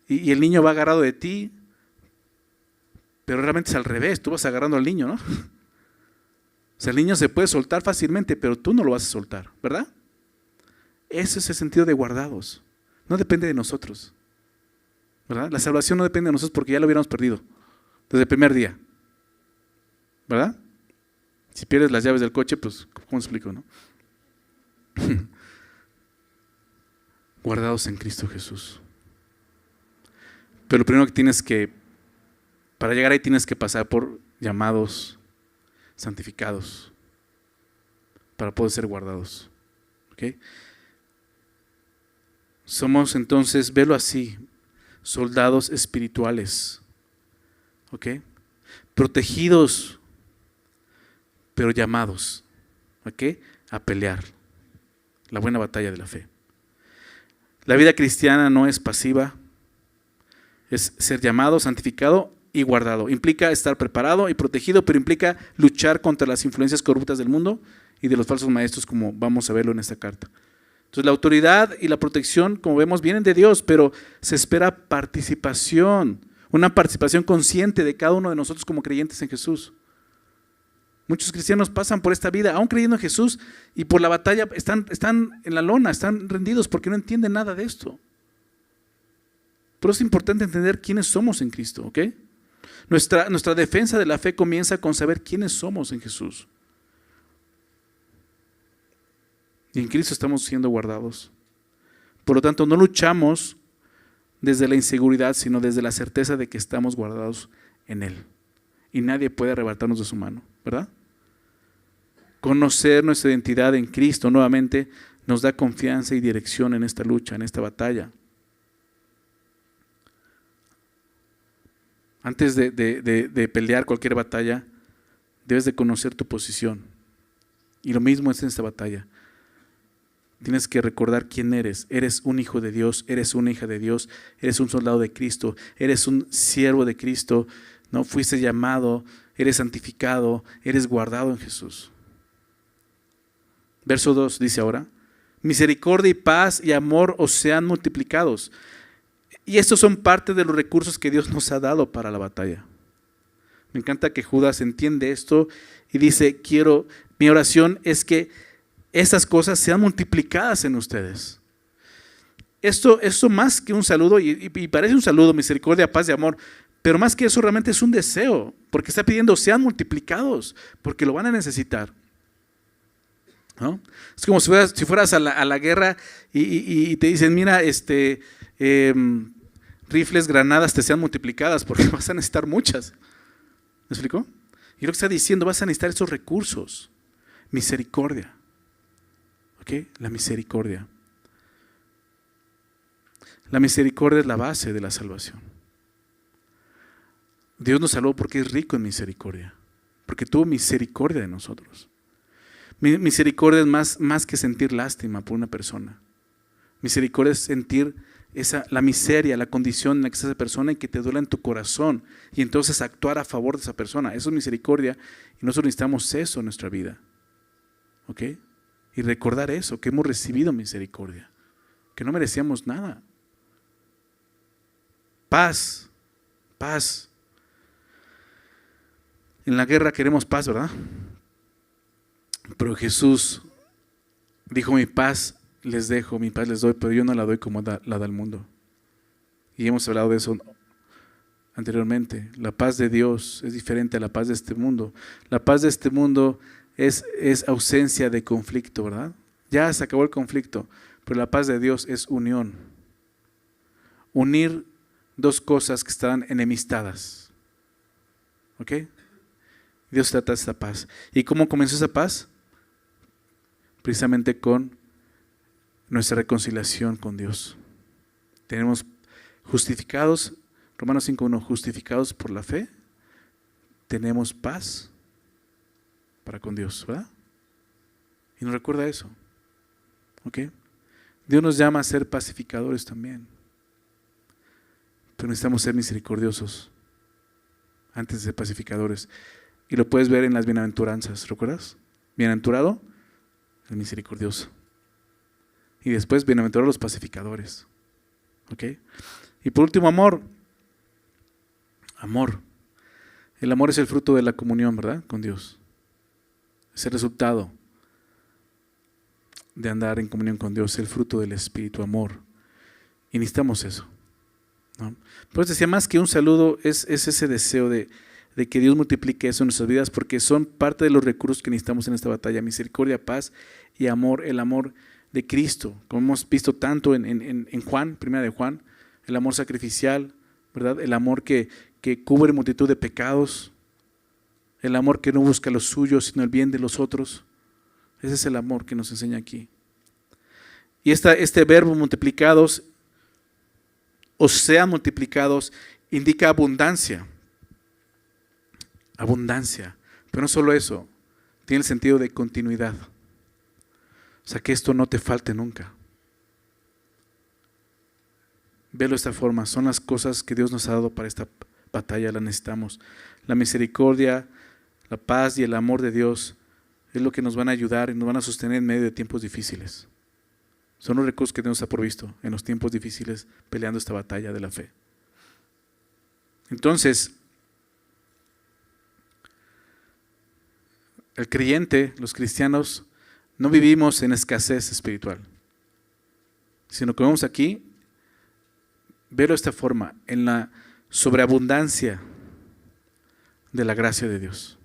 y el niño va agarrado de ti, pero realmente es al revés, tú vas agarrando al niño, ¿no? O sea, el niño se puede soltar fácilmente, pero tú no lo vas a soltar, ¿verdad? Ese es el sentido de guardados. No depende de nosotros, ¿verdad? La salvación no depende de nosotros porque ya lo hubiéramos perdido desde el primer día, ¿verdad? Si pierdes las llaves del coche, pues, ¿cómo explico, no? Guardados en Cristo Jesús. Pero lo primero que tienes que, para llegar ahí tienes que pasar por llamados santificados para poder ser guardados. ¿Ok? Somos entonces, velo así, soldados espirituales. ¿Ok? Protegidos, pero llamados, ¿ok? A pelear la buena batalla de la fe. La vida cristiana no es pasiva, es ser llamado, santificado y guardado. Implica estar preparado y protegido, pero implica luchar contra las influencias corruptas del mundo y de los falsos maestros, como vamos a verlo en esta carta. Entonces la autoridad y la protección, como vemos, vienen de Dios, pero se espera participación, una participación consciente de cada uno de nosotros como creyentes en Jesús. Muchos cristianos pasan por esta vida, aún creyendo en Jesús, y por la batalla están en la lona, están rendidos porque no entienden nada de esto. Pero es importante entender quiénes somos en Cristo, ¿ok? Nuestra defensa de la fe comienza con saber quiénes somos en Jesús. Y en Cristo estamos siendo guardados. Por lo tanto, no luchamos desde la inseguridad, sino desde la certeza de que estamos guardados en Él. Y nadie puede arrebatarnos de su mano, ¿verdad? Conocer nuestra identidad en Cristo nuevamente nos da confianza y dirección en esta lucha, en esta batalla. Antes de pelear cualquier batalla, debes de conocer tu posición. Y lo mismo es en esta batalla. Tienes que recordar quién eres. Eres un hijo de Dios, eres una hija de Dios, eres un soldado de Cristo, eres un siervo de Cristo, ¿no? Fuiste llamado, eres santificado, eres guardado en Jesús. Verso 2 dice ahora, misericordia y paz y amor os sean multiplicados. Y estos son parte de los recursos que Dios nos ha dado para la batalla. Me encanta que Judas entiende esto y dice, mi oración es que estas cosas sean multiplicadas en ustedes. Esto más que un saludo, y parece un saludo, misericordia, paz y amor, pero más que eso realmente es un deseo, porque está pidiendo sean multiplicados, porque lo van a necesitar, ¿no? Es como si fueras a la guerra y te dicen, mira, rifles, granadas te sean multiplicadas, porque vas a necesitar muchas. ¿Me explicó? Y lo que está diciendo, vas a necesitar esos recursos. Misericordia. ¿Ok? La misericordia. La misericordia es la base de la salvación. Dios nos salvó porque es rico en misericordia, porque tuvo misericordia de nosotros. Misericordia es más que sentir lástima por una persona. Misericordia es sentir la miseria, la condición en la que está esa persona y que te duela en tu corazón y entonces actuar a favor de esa persona. Eso es misericordia y nosotros necesitamos eso en nuestra vida. ¿Ok? Y recordar eso, que hemos recibido misericordia, que no merecíamos nada. Paz, paz. En la guerra queremos paz, ¿verdad? Pero Jesús dijo, mi paz les dejo, mi paz les doy, pero yo no la doy como la da el mundo. Y hemos hablado de eso anteriormente. La paz de Dios es diferente a la paz de este mundo. La paz de este mundo es ausencia de conflicto, ¿verdad? Ya se acabó el conflicto, pero la paz de Dios es unión. Unir dos cosas que estaban enemistadas. ¿Ok? Dios trata esta paz. ¿Y cómo comenzó esa paz? Precisamente con nuestra reconciliación con Dios. Tenemos justificados, Romanos 5:1, justificados por la fe, tenemos paz para con Dios, ¿verdad? Y nos recuerda eso. ¿Ok? Dios nos llama a ser pacificadores también. Pero necesitamos ser misericordiosos antes de ser pacificadores. Y lo puedes ver en las bienaventuranzas, ¿recuerdas? Bienaventurado el misericordioso. Y después, bienaventurados los pacificadores. ¿Ok? Y por último, amor. Amor. El amor es el fruto de la comunión, ¿verdad? Con Dios. Es el resultado de andar en comunión con Dios, el fruto del Espíritu, amor. Y necesitamos eso, ¿no? Por eso decía, más que un saludo, es ese deseo de que Dios multiplique eso en nuestras vidas, porque son parte de los recursos que necesitamos en esta batalla: misericordia, paz y amor. El amor de Cristo, como hemos visto tanto en Juan, primera de Juan, el amor sacrificial, ¿verdad? El amor que cubre multitud de pecados, el amor que no busca lo suyo, sino el bien de los otros. Ese es el amor que nos enseña aquí. Y este verbo multiplicados, o sean multiplicados, indica abundancia. Abundancia. Pero no solo eso, tiene el sentido de continuidad. O sea, que esto no te falte nunca. Velo de esta forma, son las cosas que Dios nos ha dado para esta batalla, las necesitamos. La misericordia, la paz y el amor de Dios es lo que nos van a ayudar y nos van a sostener en medio de tiempos difíciles. Son los recursos que Dios nos ha provisto en los tiempos difíciles, peleando esta batalla de la fe. Entonces, el creyente, los cristianos, no vivimos en escasez espiritual, sino que vemos aquí, verlo de esta forma, en la sobreabundancia de la gracia de Dios.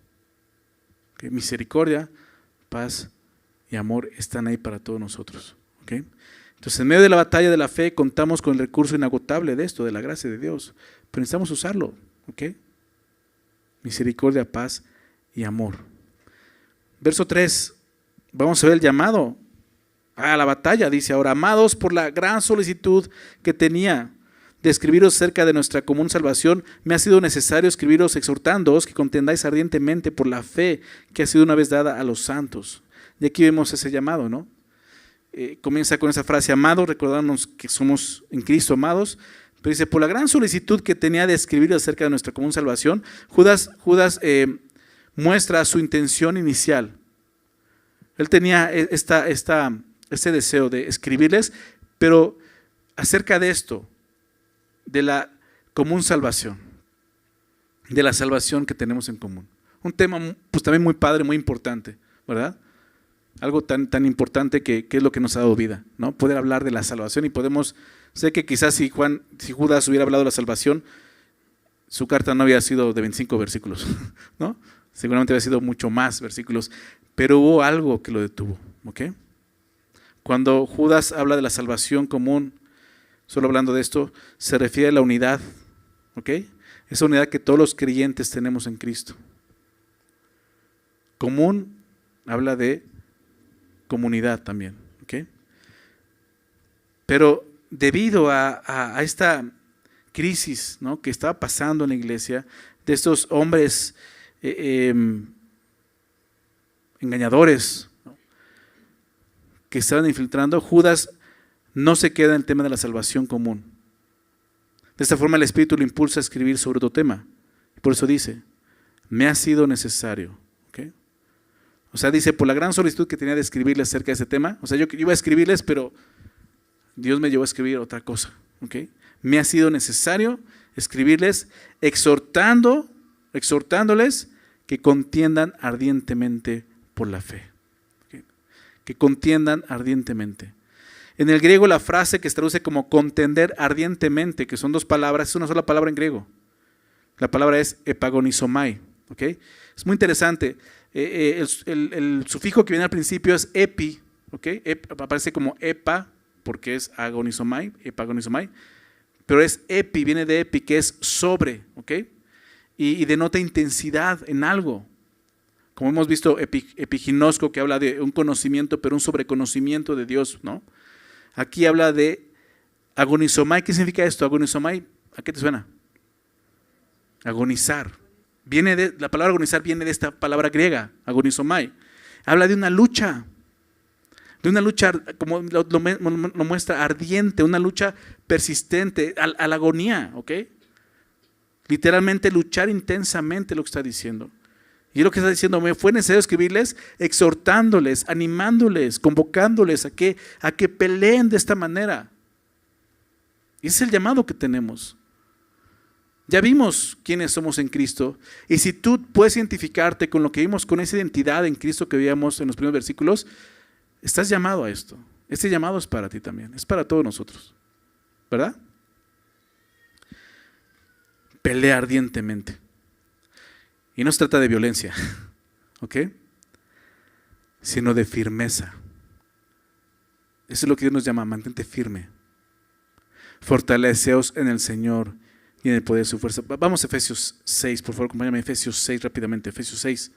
¿Okay? Misericordia, paz y amor están ahí para todos nosotros. ¿Okay? Entonces, en medio de la batalla de la fe, contamos con el recurso inagotable de esto, de la gracia de Dios, pero necesitamos usarlo. ¿Okay? Misericordia, paz y amor. Verso 3, vamos a ver el llamado a la batalla. Dice ahora: amados, por la gran solicitud que tenía de escribiros acerca de nuestra común salvación, me ha sido necesario escribiros exhortándoos que contendáis ardientemente por la fe que ha sido una vez dada a los santos. Y aquí vemos ese llamado, ¿no? Comienza con esa frase, amados, recordándonos que somos en Cristo amados, pero dice, por la gran solicitud que tenía de escribir acerca de nuestra común salvación. Judas muestra su intención inicial. Él tenía ese deseo de escribirles, pero acerca de esto, de la común salvación, de la salvación que tenemos en común. Un tema pues también muy padre, muy importante, ¿verdad? Algo tan importante que es lo que nos ha dado vida, ¿no? Poder hablar de la salvación y sé que quizás si Judas hubiera hablado de la salvación, su carta no había sido de 25 versículos, ¿no? Seguramente había sido mucho más versículos, pero hubo algo que lo detuvo, ¿ok? Cuando Judas habla de la salvación común, solo hablando de esto, se refiere a la unidad, ¿ok? Esa unidad que todos los creyentes tenemos en Cristo. Común habla de comunidad también, ¿ok? Pero debido a esta crisis, ¿no?, que estaba pasando en la iglesia, de estos hombres engañadores, ¿no?, que estaban infiltrando, Judas no se queda en el tema de la salvación común. De esta forma el Espíritu lo impulsa a escribir sobre otro tema. Por eso dice, me ha sido necesario. ¿Okay? O sea, dice, por la gran solicitud que tenía de escribirles acerca de ese tema. O sea, yo iba a escribirles, pero Dios me llevó a escribir otra cosa. ¿Okay? Me ha sido necesario escribirles exhortándoles que contiendan ardientemente por la fe. ¿Okay? Que contiendan ardientemente. En el griego la frase que se traduce como contender ardientemente, que son dos palabras, es una sola palabra en griego. La palabra es epagonizomai. ¿Okay? Es muy interesante. El sufijo que viene al principio es epi. ¿Okay? Aparece como epa, porque es agonizomai, epagonizomai. Pero es epi, viene de epi, que es sobre. ¿Okay? Y denota intensidad en algo. Como hemos visto, epiginosco, que habla de un conocimiento, pero un sobreconocimiento de Dios, ¿no? Aquí habla de agonizomai. ¿Qué significa esto? Agonizomai, ¿a qué te suena? Agonizar. La palabra agonizar viene de esta palabra griega, agonizomai. Habla de una lucha, como lo muestra, ardiente, una lucha persistente, a la agonía, ¿ok? Literalmente luchar intensamente, lo que está diciendo. Y lo que está diciendo, me fue necesario escribirles exhortándoles, animándoles, convocándoles a que peleen de esta manera. Y ese es el llamado que tenemos. Ya vimos quiénes somos en Cristo, y si tú puedes identificarte con lo que vimos, con esa identidad en Cristo que veíamos en los primeros versículos, estás llamado a esto. Este llamado es para ti también, es para todos nosotros, ¿verdad? Pelea ardientemente. Y no se trata de violencia, ¿ok? Sino de firmeza. Eso es lo que Dios nos llama, mantente firme. Fortaleceos en el Señor y en el poder de su fuerza. Vamos a Efesios 6, por favor, acompáñame a Efesios 6 rápidamente. Efesios 6.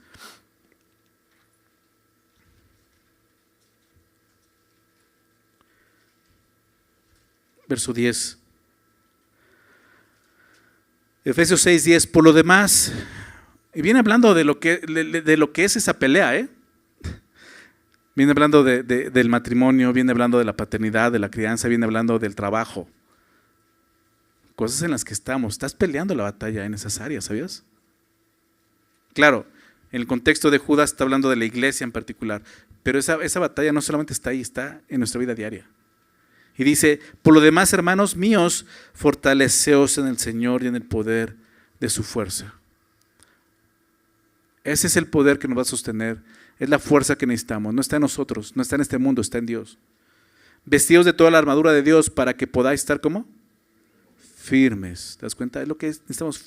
Verso 10. Efesios 6, 10. Por lo demás, y viene hablando de lo que es esa pelea, Viene hablando del matrimonio, viene hablando de la paternidad, de la crianza, viene hablando del trabajo. Cosas en las que estás peleando la batalla en esas áreas, ¿sabías? Claro, en el contexto de Judas está hablando de la iglesia en particular, pero esa batalla no solamente está ahí, está en nuestra vida diaria. Y dice, por lo demás, hermanos míos, fortaleceos en el Señor y en el poder de su fuerza. Ese es el poder que nos va a sostener, es la fuerza que necesitamos, no está en nosotros, no está en este mundo, está en Dios. Vestidos de toda la armadura de Dios para que podáis estar, ¿cómo? Firmes. ¿Te das cuenta? Es lo que necesitamos,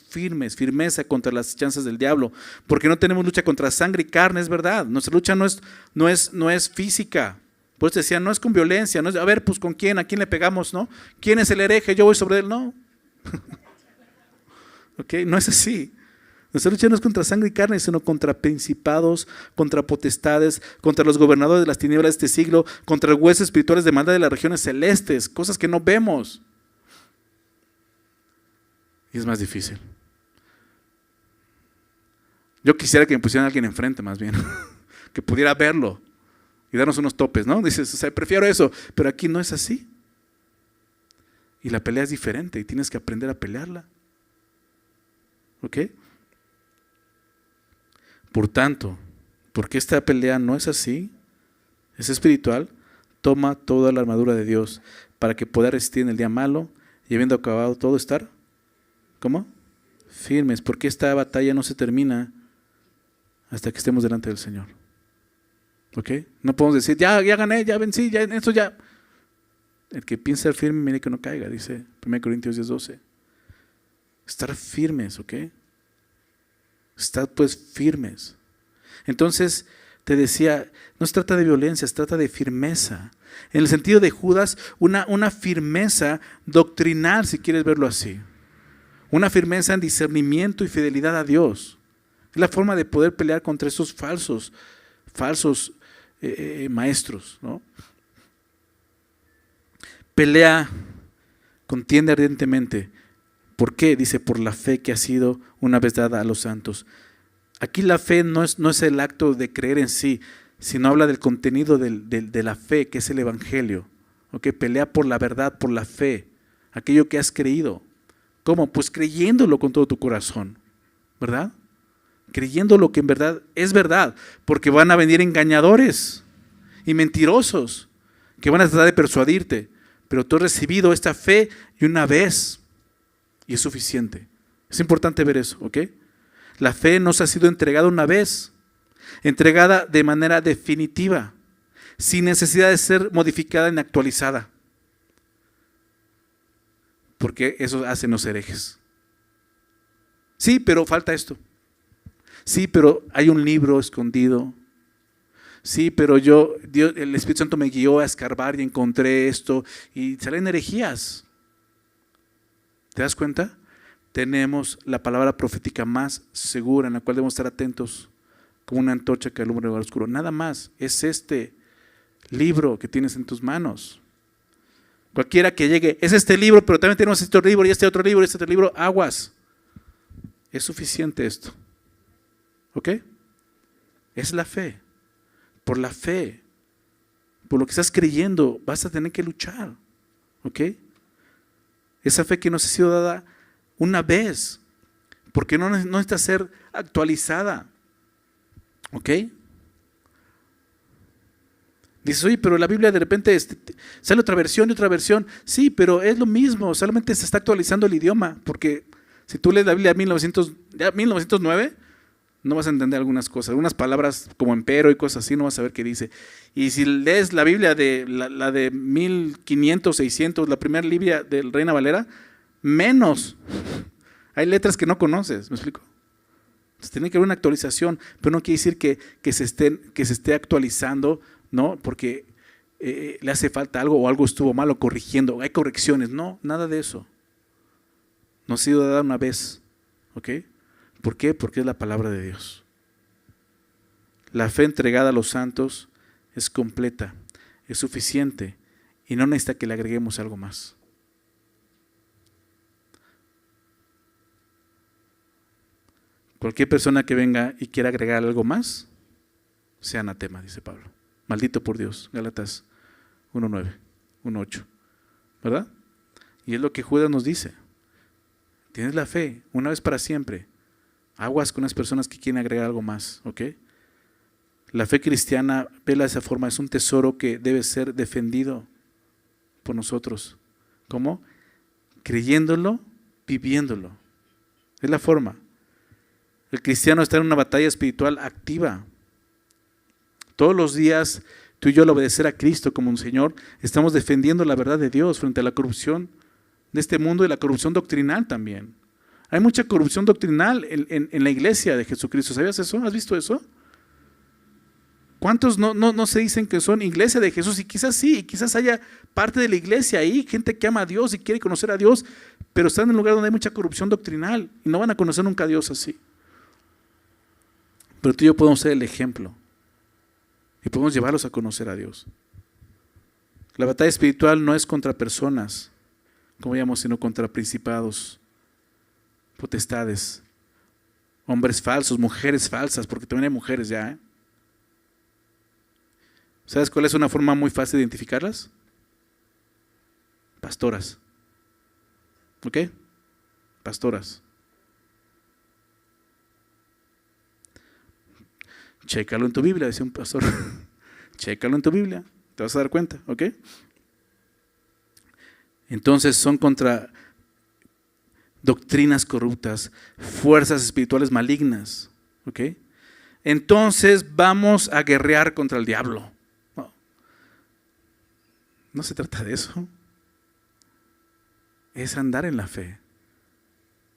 firmeza contra las chanzas del diablo, porque no tenemos lucha contra sangre y carne, es verdad. Nuestra lucha no es física. Por eso decía, no es con violencia, no es, a ver, pues con quién, a quién le pegamos, ¿no? ¿Quién es el hereje? Yo voy sobre él, no. ¿Ok? No es así. Nuestra lucha no es contra sangre y carne, sino contra principados, contra potestades, contra los gobernadores de las tinieblas de este siglo, contra huestes espirituales de maldad de las regiones celestes, cosas que no vemos. Y es más difícil. Yo quisiera que me pusieran a alguien enfrente más bien, que pudiera verlo y darnos unos topes, ¿no? Dices, o sea, prefiero eso, pero aquí no es así. Y la pelea es diferente y tienes que aprender a pelearla. ¿Ok? Por tanto, porque esta pelea no es así, es espiritual, toma toda la armadura de Dios para que pueda resistir en el día malo y habiendo acabado todo estar, ¿cómo? Firmes, porque esta batalla no se termina hasta que estemos delante del Señor. ¿Ok? No podemos decir, ya gané, ya vencí, ya en esto ya. El que piensa ser firme, mire que no caiga, dice 1 Corintios 10:12. Estar firmes, ¿ok? Estar pues firmes. Entonces, te decía, no se trata de violencia, se trata de firmeza. En el sentido de Judas, una firmeza doctrinal, si quieres verlo así. Una firmeza en discernimiento y fidelidad a Dios. Es la forma de poder pelear contra esos falsos maestros, ¿no? Pelea, contiende ardientemente. ¿Por qué? Dice, por la fe que ha sido una vez dada a los santos. Aquí la fe no es el acto de creer en sí, sino habla del contenido de la fe, que es el evangelio. ¿Okay? Pelea por la verdad, por la fe, aquello que has creído. ¿Cómo? Pues creyéndolo con todo tu corazón, ¿verdad? Creyendo lo que en verdad es verdad, porque van a venir engañadores y mentirosos que van a tratar de persuadirte, pero tú has recibido esta fe y una vez, y es suficiente. Es importante ver eso, ¿ok? La fe nos ha sido entregada una vez, entregada de manera definitiva, sin necesidad de ser modificada ni actualizada, porque eso hace los herejes. Sí, pero falta esto. Sí, pero hay un libro escondido. Sí, pero el Espíritu Santo me guió a escarbar y encontré esto. Y salen herejías. ¿Te das cuenta? Tenemos la palabra profética más segura en la cual debemos estar atentos, como una antorcha que alumbra el lugar oscuro. Nada más, es este libro que tienes en tus manos. Cualquiera que llegue, es este libro, pero también tenemos este otro libro y este otro libro y este otro libro, aguas. Es suficiente esto. ¿Ok? Es la fe. Por la fe, por lo que estás creyendo, vas a tener que luchar. ¿Ok? Esa fe que nos ha sido dada una vez, porque no necesita ser actualizada. ¿Ok? Dices, oye, pero la Biblia de repente sale otra versión y otra versión. Sí, pero es lo mismo, solamente se está actualizando el idioma, porque si tú lees la Biblia de 1909, no vas a entender algunas cosas, algunas palabras como empero y cosas así, no vas a ver qué dice. Y si lees la Biblia de la de 1500, 600, la primera Biblia del Reina Valera, menos. Hay letras que no conoces, ¿me explico? Entonces, tiene que haber una actualización, pero no quiere decir que se esté actualizando, ¿no? Porque le hace falta algo o algo estuvo mal o corrigiendo, hay correcciones. No, nada de eso. Nos ha sido dada una vez, ¿ok? ¿Por qué? Porque es la palabra de Dios. La fe entregada a los santos es completa, es suficiente y no necesita que le agreguemos algo más. Cualquier persona que venga y quiera agregar algo más, sea anatema, dice Pablo. Maldito por Dios, Gálatas 1:9, 1:8, ¿verdad? Y es lo que Judas nos dice. Tienes la fe, una vez para siempre. Aguas con las personas que quieren agregar algo más, ¿ok? La fe cristiana, vela de esa forma, es un tesoro que debe ser defendido por nosotros. ¿Cómo? Creyéndolo, viviéndolo. Es la forma. El cristiano está en una batalla espiritual activa. Todos los días, tú y yo al obedecer a Cristo como un Señor, estamos defendiendo la verdad de Dios frente a la corrupción de este mundo y la corrupción doctrinal también. Hay mucha corrupción doctrinal en la iglesia de Jesucristo. ¿Sabías eso? ¿Has visto eso? ¿Cuántos no se dicen que son iglesia de Jesús? Y quizás sí, y quizás haya parte de la iglesia ahí, gente que ama a Dios y quiere conocer a Dios, pero están en un lugar donde hay mucha corrupción doctrinal y no van a conocer nunca a Dios así. Pero tú y yo podemos ser el ejemplo y podemos llevarlos a conocer a Dios. La batalla espiritual no es contra personas, como llamamos, sino contra principados, potestades, hombres falsos, mujeres falsas, porque también hay mujeres ya, ¿eh? ¿Sabes cuál es una forma muy fácil de identificarlas? Pastoras. ¿Ok? Pastoras. Chécalo en tu Biblia, decía un pastor. Chécalo en tu Biblia, te vas a dar cuenta, ¿ok? Entonces son contra doctrinas corruptas, fuerzas espirituales malignas, ¿ok? Entonces vamos a guerrear contra el diablo. No se trata de eso. Es andar en la fe,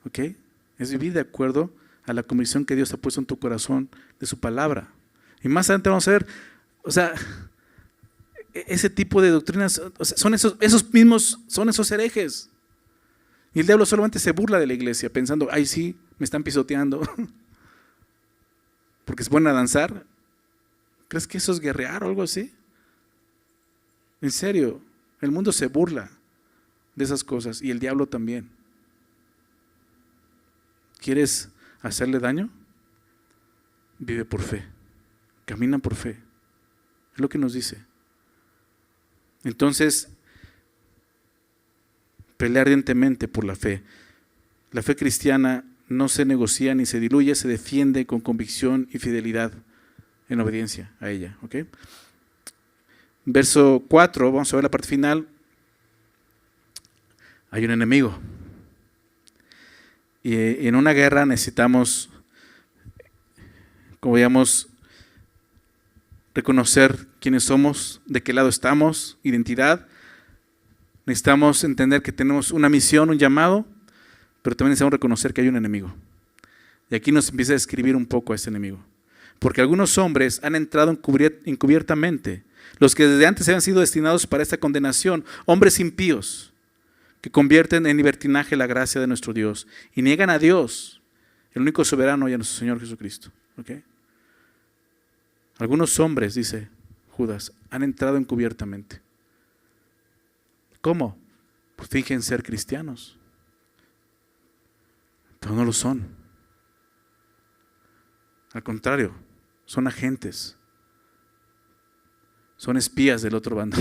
¿ok? Es vivir de acuerdo a la convicción que Dios ha puesto en tu corazón de su palabra. Y más adelante vamos a ver, o sea, ese tipo de doctrinas, o sea, son esos herejes. Y el diablo solamente se burla de la iglesia pensando, ay sí, me están pisoteando. Porque se ponen a danzar. ¿Crees que eso es guerrear o algo así? En serio, el mundo se burla de esas cosas y el diablo también. ¿Quieres hacerle daño? Vive por fe, camina por fe. Es lo que nos dice. Entonces, pelea ardientemente por la fe. La fe cristiana no se negocia ni se diluye, se defiende con convicción y fidelidad en obediencia a ella. ¿Ok? Verso 4, vamos a ver la parte final. Hay un enemigo. Y en una guerra necesitamos, como veíamos, reconocer quiénes somos, de qué lado estamos, identidad. Necesitamos entender que tenemos una misión, un llamado, pero también necesitamos reconocer que hay un enemigo. Y aquí nos empieza a describir un poco a ese enemigo. Porque algunos hombres han entrado encubiertamente, los que desde antes habían sido destinados para esta condenación, hombres impíos, que convierten en libertinaje la gracia de nuestro Dios y niegan a Dios, el único soberano, y a nuestro Señor Jesucristo. ¿Okay? Algunos hombres, dice Judas, han entrado encubiertamente. ¿Cómo? Pues fingen ser cristianos, pero no lo son. Al contrario, son agentes. Son espías del otro bando.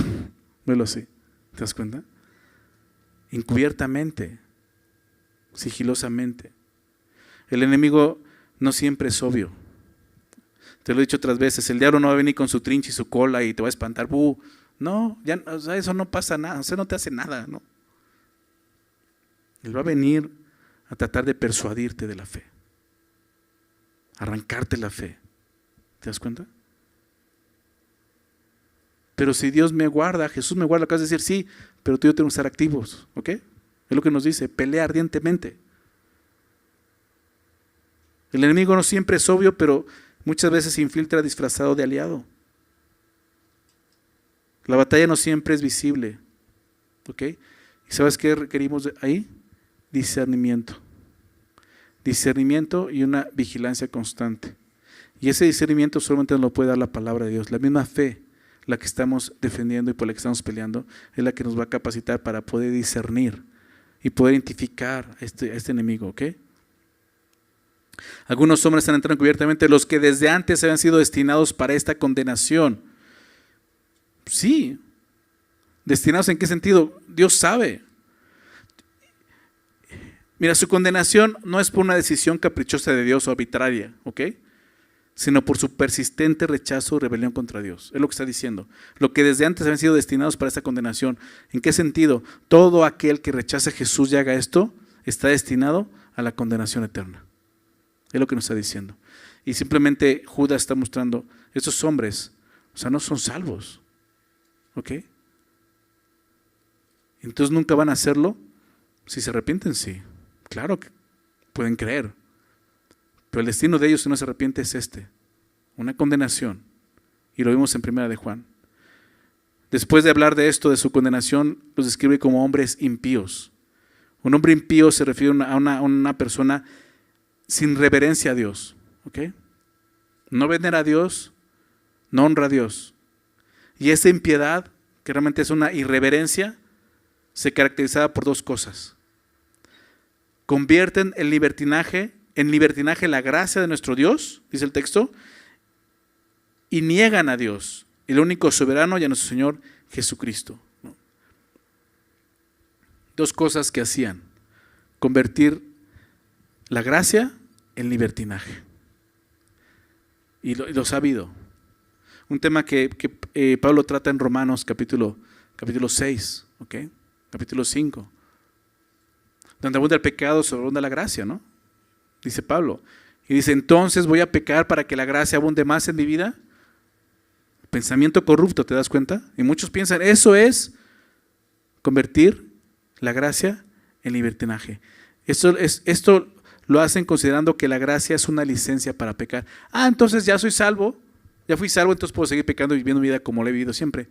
Velo así. ¿Te das cuenta? Encubiertamente, sigilosamente. El enemigo no siempre es obvio. Te lo he dicho otras veces, el diablo no va a venir con su trinche y su cola y te va a espantar. No, ya, o sea, eso no pasa nada, o sea, no te hace nada, ¿no? Él va a venir a tratar de persuadirte de la fe, arrancarte la fe. ¿Te das cuenta? Pero si Dios me guarda, Jesús me guarda, acabas de decir sí, pero tú y yo tenemos que estar activos, ¿ok? Es lo que nos dice, pelea ardientemente. El enemigo no siempre es obvio, pero muchas veces se infiltra disfrazado de aliado. La batalla no siempre es visible, ¿ok? ¿Y sabes qué requerimos ahí? Discernimiento. Discernimiento y una vigilancia constante. Y ese discernimiento solamente nos lo puede dar la palabra de Dios. La misma fe, la que estamos defendiendo y por la que estamos peleando, es la que nos va a capacitar para poder discernir y poder identificar a este enemigo, ¿ok? Algunos hombres están entrando encubiertamente, los que desde antes habían sido destinados para esta condenación. Sí. ¿Destinados en qué sentido? Dios sabe. Mira, su condenación no es por una decisión caprichosa de Dios o arbitraria, ¿ok? Sino por su persistente rechazo o rebelión contra Dios. Es lo que está diciendo. Lo que desde antes habían sido destinados para esta condenación. ¿En qué sentido? Todo aquel que rechaza a Jesús y haga esto, está destinado a la condenación eterna. Es lo que nos está diciendo. Y simplemente Judas está mostrando, estos hombres, o sea, no son salvos. ¿Ok? Entonces nunca van a hacerlo. Si se arrepienten, sí. Claro que pueden creer. Pero el destino de ellos, si no se arrepiente, es una condenación. Y lo vimos en 1 de Juan. Después de hablar de esto, de su condenación, los describe como hombres impíos. Un hombre impío se refiere a una persona sin reverencia a Dios. ¿Ok? No venera a Dios, no honra a Dios. Y esa impiedad, que realmente es una irreverencia, se caracterizaba por dos cosas. Convierten en libertinaje la gracia de nuestro Dios, dice el texto, y niegan a Dios, el único soberano, y a nuestro Señor Jesucristo. Dos cosas que hacían: convertir la gracia en libertinaje. Y lo sabido. Un tema que Pablo trata en Romanos capítulo 6, ¿ok? Capítulo 5. Donde abunda el pecado, sobreabunda la gracia, ¿no? Dice Pablo. Y dice, entonces voy a pecar para que la gracia abunde más en mi vida. Pensamiento corrupto, ¿te das cuenta? Y muchos piensan, eso es convertir la gracia en libertinaje. Esto lo hacen considerando que la gracia es una licencia para pecar. Entonces ya soy salvo, ya fui salvo, entonces puedo seguir pecando y viviendo mi vida como lo he vivido siempre.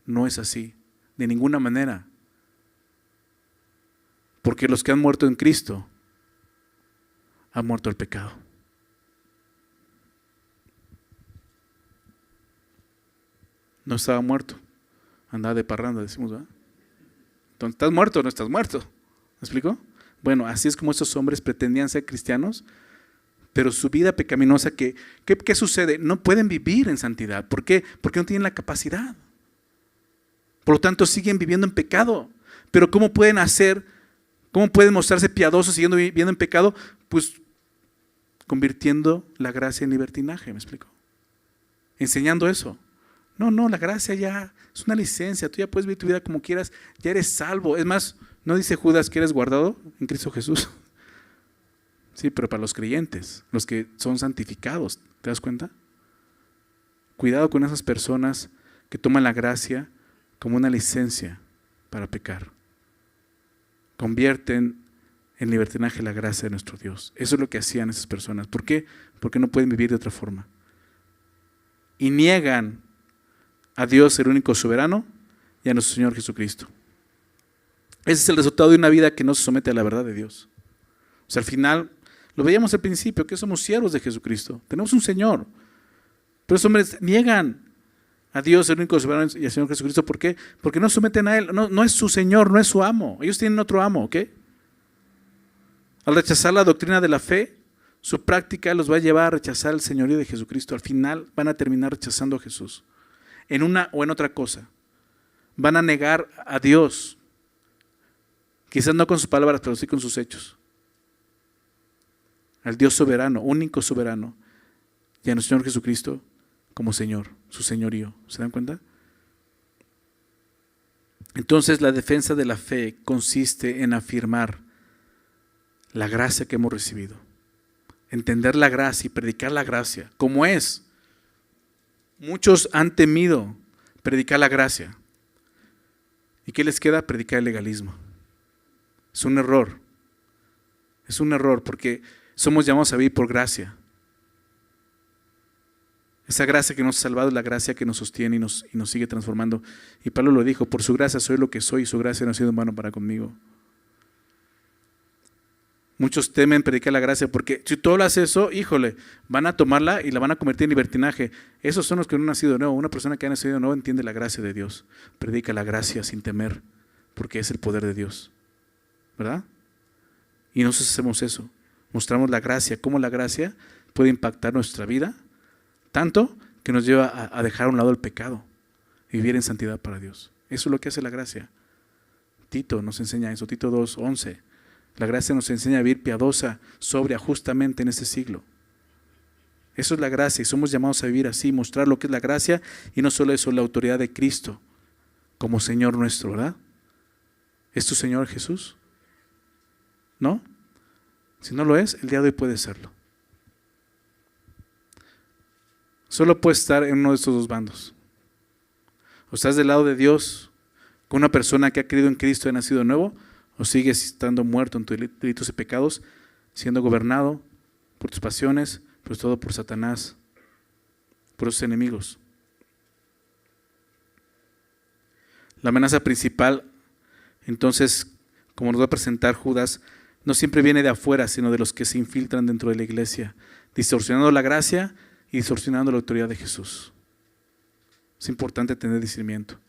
No es así, de ninguna manera. Porque los que han muerto en Cristo han muerto el pecado. No estaba muerto, andaba de parranda, decimos, ¿verdad? Entonces, ¿estás muerto o no estás muerto? ¿Me explico? Bueno, así es como estos hombres pretendían ser cristianos, pero su vida pecaminosa, ¿qué sucede? No pueden vivir en santidad. ¿Por qué? Porque no tienen la capacidad. Por lo tanto, siguen viviendo en pecado. Pero ¿cómo pueden mostrarse piadosos siguiendo viviendo en pecado? Pues convirtiendo la gracia en libertinaje, ¿me explico? Enseñando eso. No, la gracia ya es una licencia, tú ya puedes vivir tu vida como quieras, ya eres salvo. Es más, ¿no dice Judas que eres guardado en Cristo Jesús? Sí, pero para los creyentes, los que son santificados, ¿te das cuenta? Cuidado con esas personas que toman la gracia como una licencia para pecar. Convierten en libertinaje la gracia de nuestro Dios. Eso es lo que hacían esas personas. ¿Por qué? Porque no pueden vivir de otra forma. Y niegan a Dios, el único soberano, y a nuestro Señor Jesucristo. Ese es el resultado de una vida que no se somete a la verdad de Dios. O sea, al final, lo veíamos al principio, que somos siervos de Jesucristo. Tenemos un Señor. Pero esos hombres niegan a Dios, el único soberano, y al Señor Jesucristo. ¿Por qué? Porque no someten a Él. No es su Señor, no es su amo. Ellos tienen otro amo, ¿ok? Al rechazar la doctrina de la fe, Su práctica los va a llevar a rechazar el señorío de Jesucristo. Al final van a terminar rechazando a Jesús. En una o en otra cosa. Van a negar a Dios. Quizás no con sus palabras, pero sí con sus hechos. Al Dios soberano, único soberano. Y a nuestro Señor Jesucristo como Señor, su señorío. ¿Se dan cuenta? Entonces la defensa de la fe consiste en afirmar la gracia que hemos recibido. Entender la gracia y predicar la gracia como es. Muchos han temido predicar la gracia. ¿Y qué les queda? Predicar el legalismo. Es un error. Es un error porque somos llamados a vivir por gracia. Esa gracia que nos ha salvado es la gracia que nos sostiene y nos sigue transformando. Y Pablo lo dijo, por su gracia soy lo que soy y su gracia no ha sido en vano para conmigo. Muchos temen predicar la gracia porque si tú hablas eso, híjole, van a tomarla y la van a convertir en libertinaje. Esos son los que no han nacido de nuevo. Una persona que ha nacido de nuevo entiende la gracia de Dios. Predica la gracia sin temer porque es el poder de Dios. ¿Verdad? Y nosotros hacemos eso. Mostramos la gracia, cómo la gracia puede impactar nuestra vida tanto que nos lleva a dejar a un lado el pecado y vivir en santidad para Dios. Eso es lo que hace la gracia. Tito nos enseña eso, Tito 2:11. La gracia nos enseña a vivir piadosa, sobria, justamente en este siglo. Eso es la gracia y somos llamados a vivir así, mostrar lo que es la gracia y no solo eso, la autoridad de Cristo como Señor nuestro, ¿verdad? ¿Es tu Señor Jesús? ¿No? Si no lo es, el día de hoy puede serlo. Solo puedes estar en uno de estos dos bandos. O estás del lado de Dios con una persona que ha creído en Cristo y ha nacido de nuevo, o sigues estando muerto en tus delitos y pecados, siendo gobernado por tus pasiones, pero todo por Satanás, por sus enemigos. La amenaza principal, entonces, como nos va a presentar Judas, no siempre viene de afuera, sino de los que se infiltran dentro de la iglesia, distorsionando la gracia y distorsionando la autoridad de Jesús. Es importante tener discernimiento.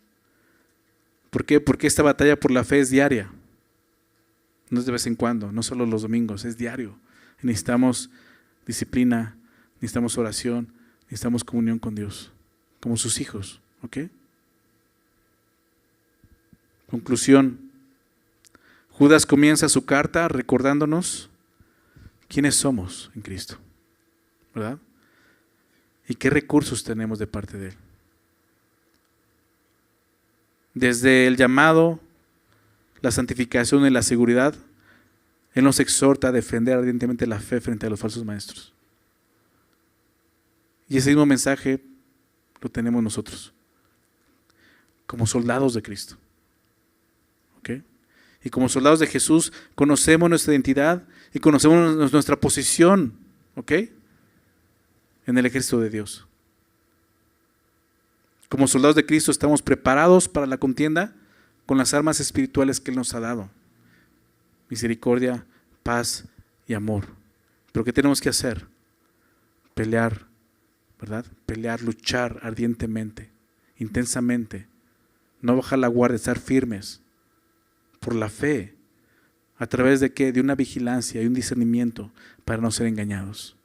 ¿Por qué? Porque esta batalla por la fe es diaria. No es de vez en cuando, no solo los domingos, es diario. Necesitamos disciplina, necesitamos oración, necesitamos comunión con Dios, como sus hijos. ¿Ok? Conclusión. Judas comienza su carta recordándonos quiénes somos en Cristo, ¿verdad? ¿Y qué recursos tenemos de parte de Él? Desde el llamado, la santificación y la seguridad, Él nos exhorta a defender ardientemente la fe frente a los falsos maestros. Y ese mismo mensaje lo tenemos nosotros, como soldados de Cristo. ¿Ok? Y como soldados de Jesús conocemos nuestra identidad y conocemos nuestra posición, ¿ok? En el ejército de Dios. Como soldados de Cristo estamos preparados para la contienda con las armas espirituales que Él nos ha dado. Misericordia, paz y amor. Pero ¿qué tenemos que hacer? Pelear, ¿verdad? Pelear, luchar ardientemente, intensamente. No bajar la guardia, estar firmes por la fe. ¿A través de qué? De una vigilancia y un discernimiento para no ser engañados.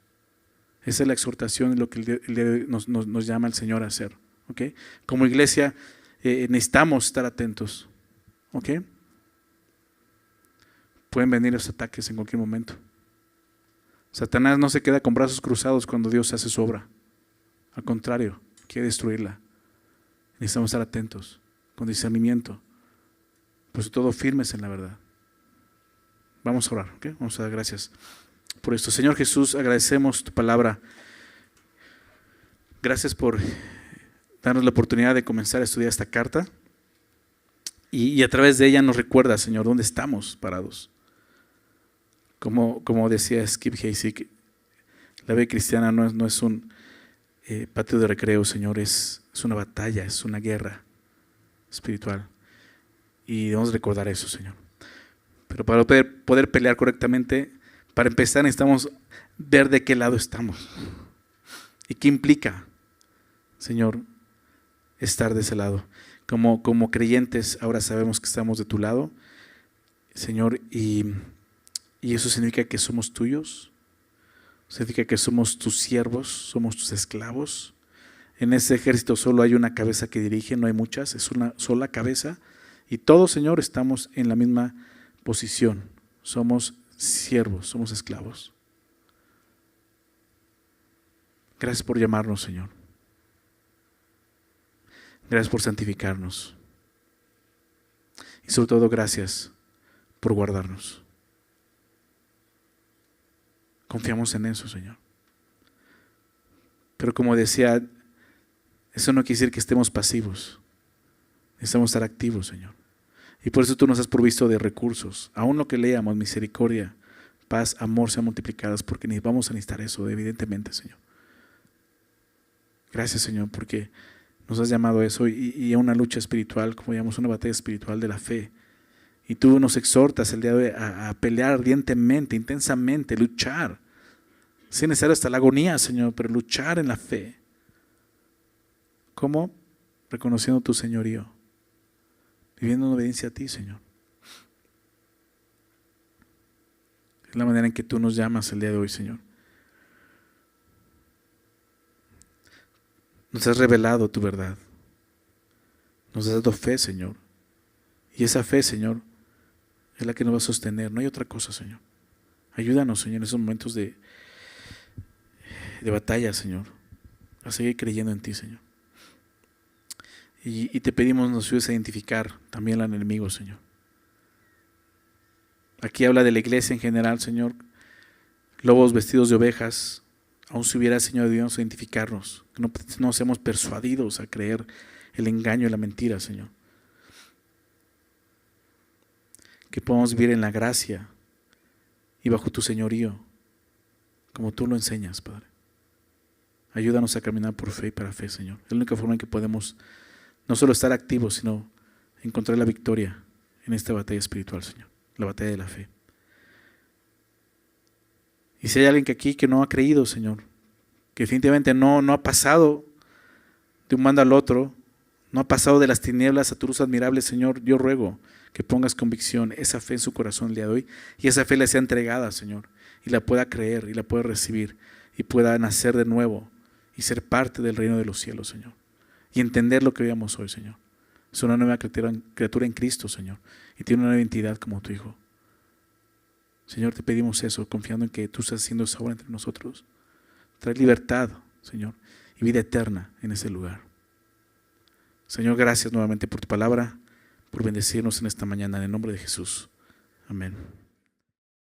Esa es la exhortación y lo que el día de hoy nos llama el Señor a hacer. ¿Okay? Como iglesia necesitamos estar atentos. ¿Okay? Pueden venir los ataques en cualquier momento. Satanás no se queda con brazos cruzados cuando Dios hace su obra. Al contrario, quiere destruirla. Necesitamos estar atentos, con discernimiento, por sobre todo firmes en la verdad. Vamos a orar, ¿okay? Vamos a dar gracias por esto. Señor Jesús, agradecemos tu palabra. Gracias por darnos la oportunidad de comenzar a estudiar esta carta y a través de ella nos recuerda, Señor, dónde estamos parados. Como decía Skip Hayek, la vida cristiana no es un patio de recreo, Señor, es una batalla, es una guerra espiritual y debemos recordar eso, Señor. Pero para poder pelear correctamente, para empezar necesitamos ver de qué lado estamos y qué implica, Señor, estar de ese lado. Como creyentes ahora sabemos que estamos de tu lado, Señor, y eso significa que somos tuyos, Significa que somos tus siervos, somos tus esclavos. En ese ejército solo hay una cabeza que dirige, no hay muchas, es una sola cabeza. Y todos, Señor, estamos en la misma posición. Somos siervos, somos esclavos. Gracias por llamarnos, Señor. Gracias por santificarnos. Y sobre todo, gracias por guardarnos. Confiamos en eso, Señor. Pero como decía, eso no quiere decir que estemos pasivos. Necesitamos estar activos, Señor. Y por eso tú nos has provisto de recursos. Aún lo que leamos, misericordia, paz, amor sean multiplicadas, porque vamos a necesitar eso, evidentemente, Señor. Gracias, Señor, porque nos has llamado a eso y a una lucha espiritual, como llamamos, una batalla espiritual de la fe. Y tú nos exhortas el día de hoy a pelear ardientemente, intensamente, luchar. Si es necesario hasta la agonía, Señor, pero luchar en la fe. ¿Cómo? Reconociendo tu señorío, viviendo en obediencia a ti, Señor. Es la manera en que tú nos llamas el día de hoy, Señor. Nos has revelado tu verdad. Nos has dado fe, Señor. Y esa fe, Señor, es la que nos va a sostener. No hay otra cosa, Señor. Ayúdanos, Señor, en esos momentos de batalla, Señor, a seguir creyendo en ti, Señor. Y te pedimos nos ayudes a identificar también al enemigo, Señor. Aquí habla de la iglesia en general, Señor. Lobos vestidos de ovejas. Aún si hubiera, Señor, debemos identificarnos. Que no seamos persuadidos a creer el engaño y la mentira, Señor. Que podamos vivir en la gracia y bajo tu señorío, como tú lo enseñas, Padre. Ayúdanos a caminar por fe y para fe, Señor. Es la única forma en que podemos no solo estar activos, sino encontrar la victoria en esta batalla espiritual, Señor. La batalla de la fe. Y si hay alguien que aquí que no ha creído, Señor, que definitivamente no ha pasado de un mando al otro, no ha pasado de las tinieblas a tu luz admirable, Señor, yo ruego que pongas convicción, esa fe en su corazón el día de hoy, y esa fe le sea entregada, Señor, y la pueda creer, y la pueda recibir, y pueda nacer de nuevo, y ser parte del reino de los cielos, Señor, y entender lo que veamos hoy, Señor. Es una nueva criatura en Cristo, Señor, y tiene una nueva identidad como tu Hijo. Señor, te pedimos eso, confiando en que tú estás haciendo esa obra entre nosotros. Trae libertad, Señor, y vida eterna en ese lugar. Señor, gracias nuevamente por tu palabra, por bendecirnos en esta mañana, en el nombre de Jesús. Amén.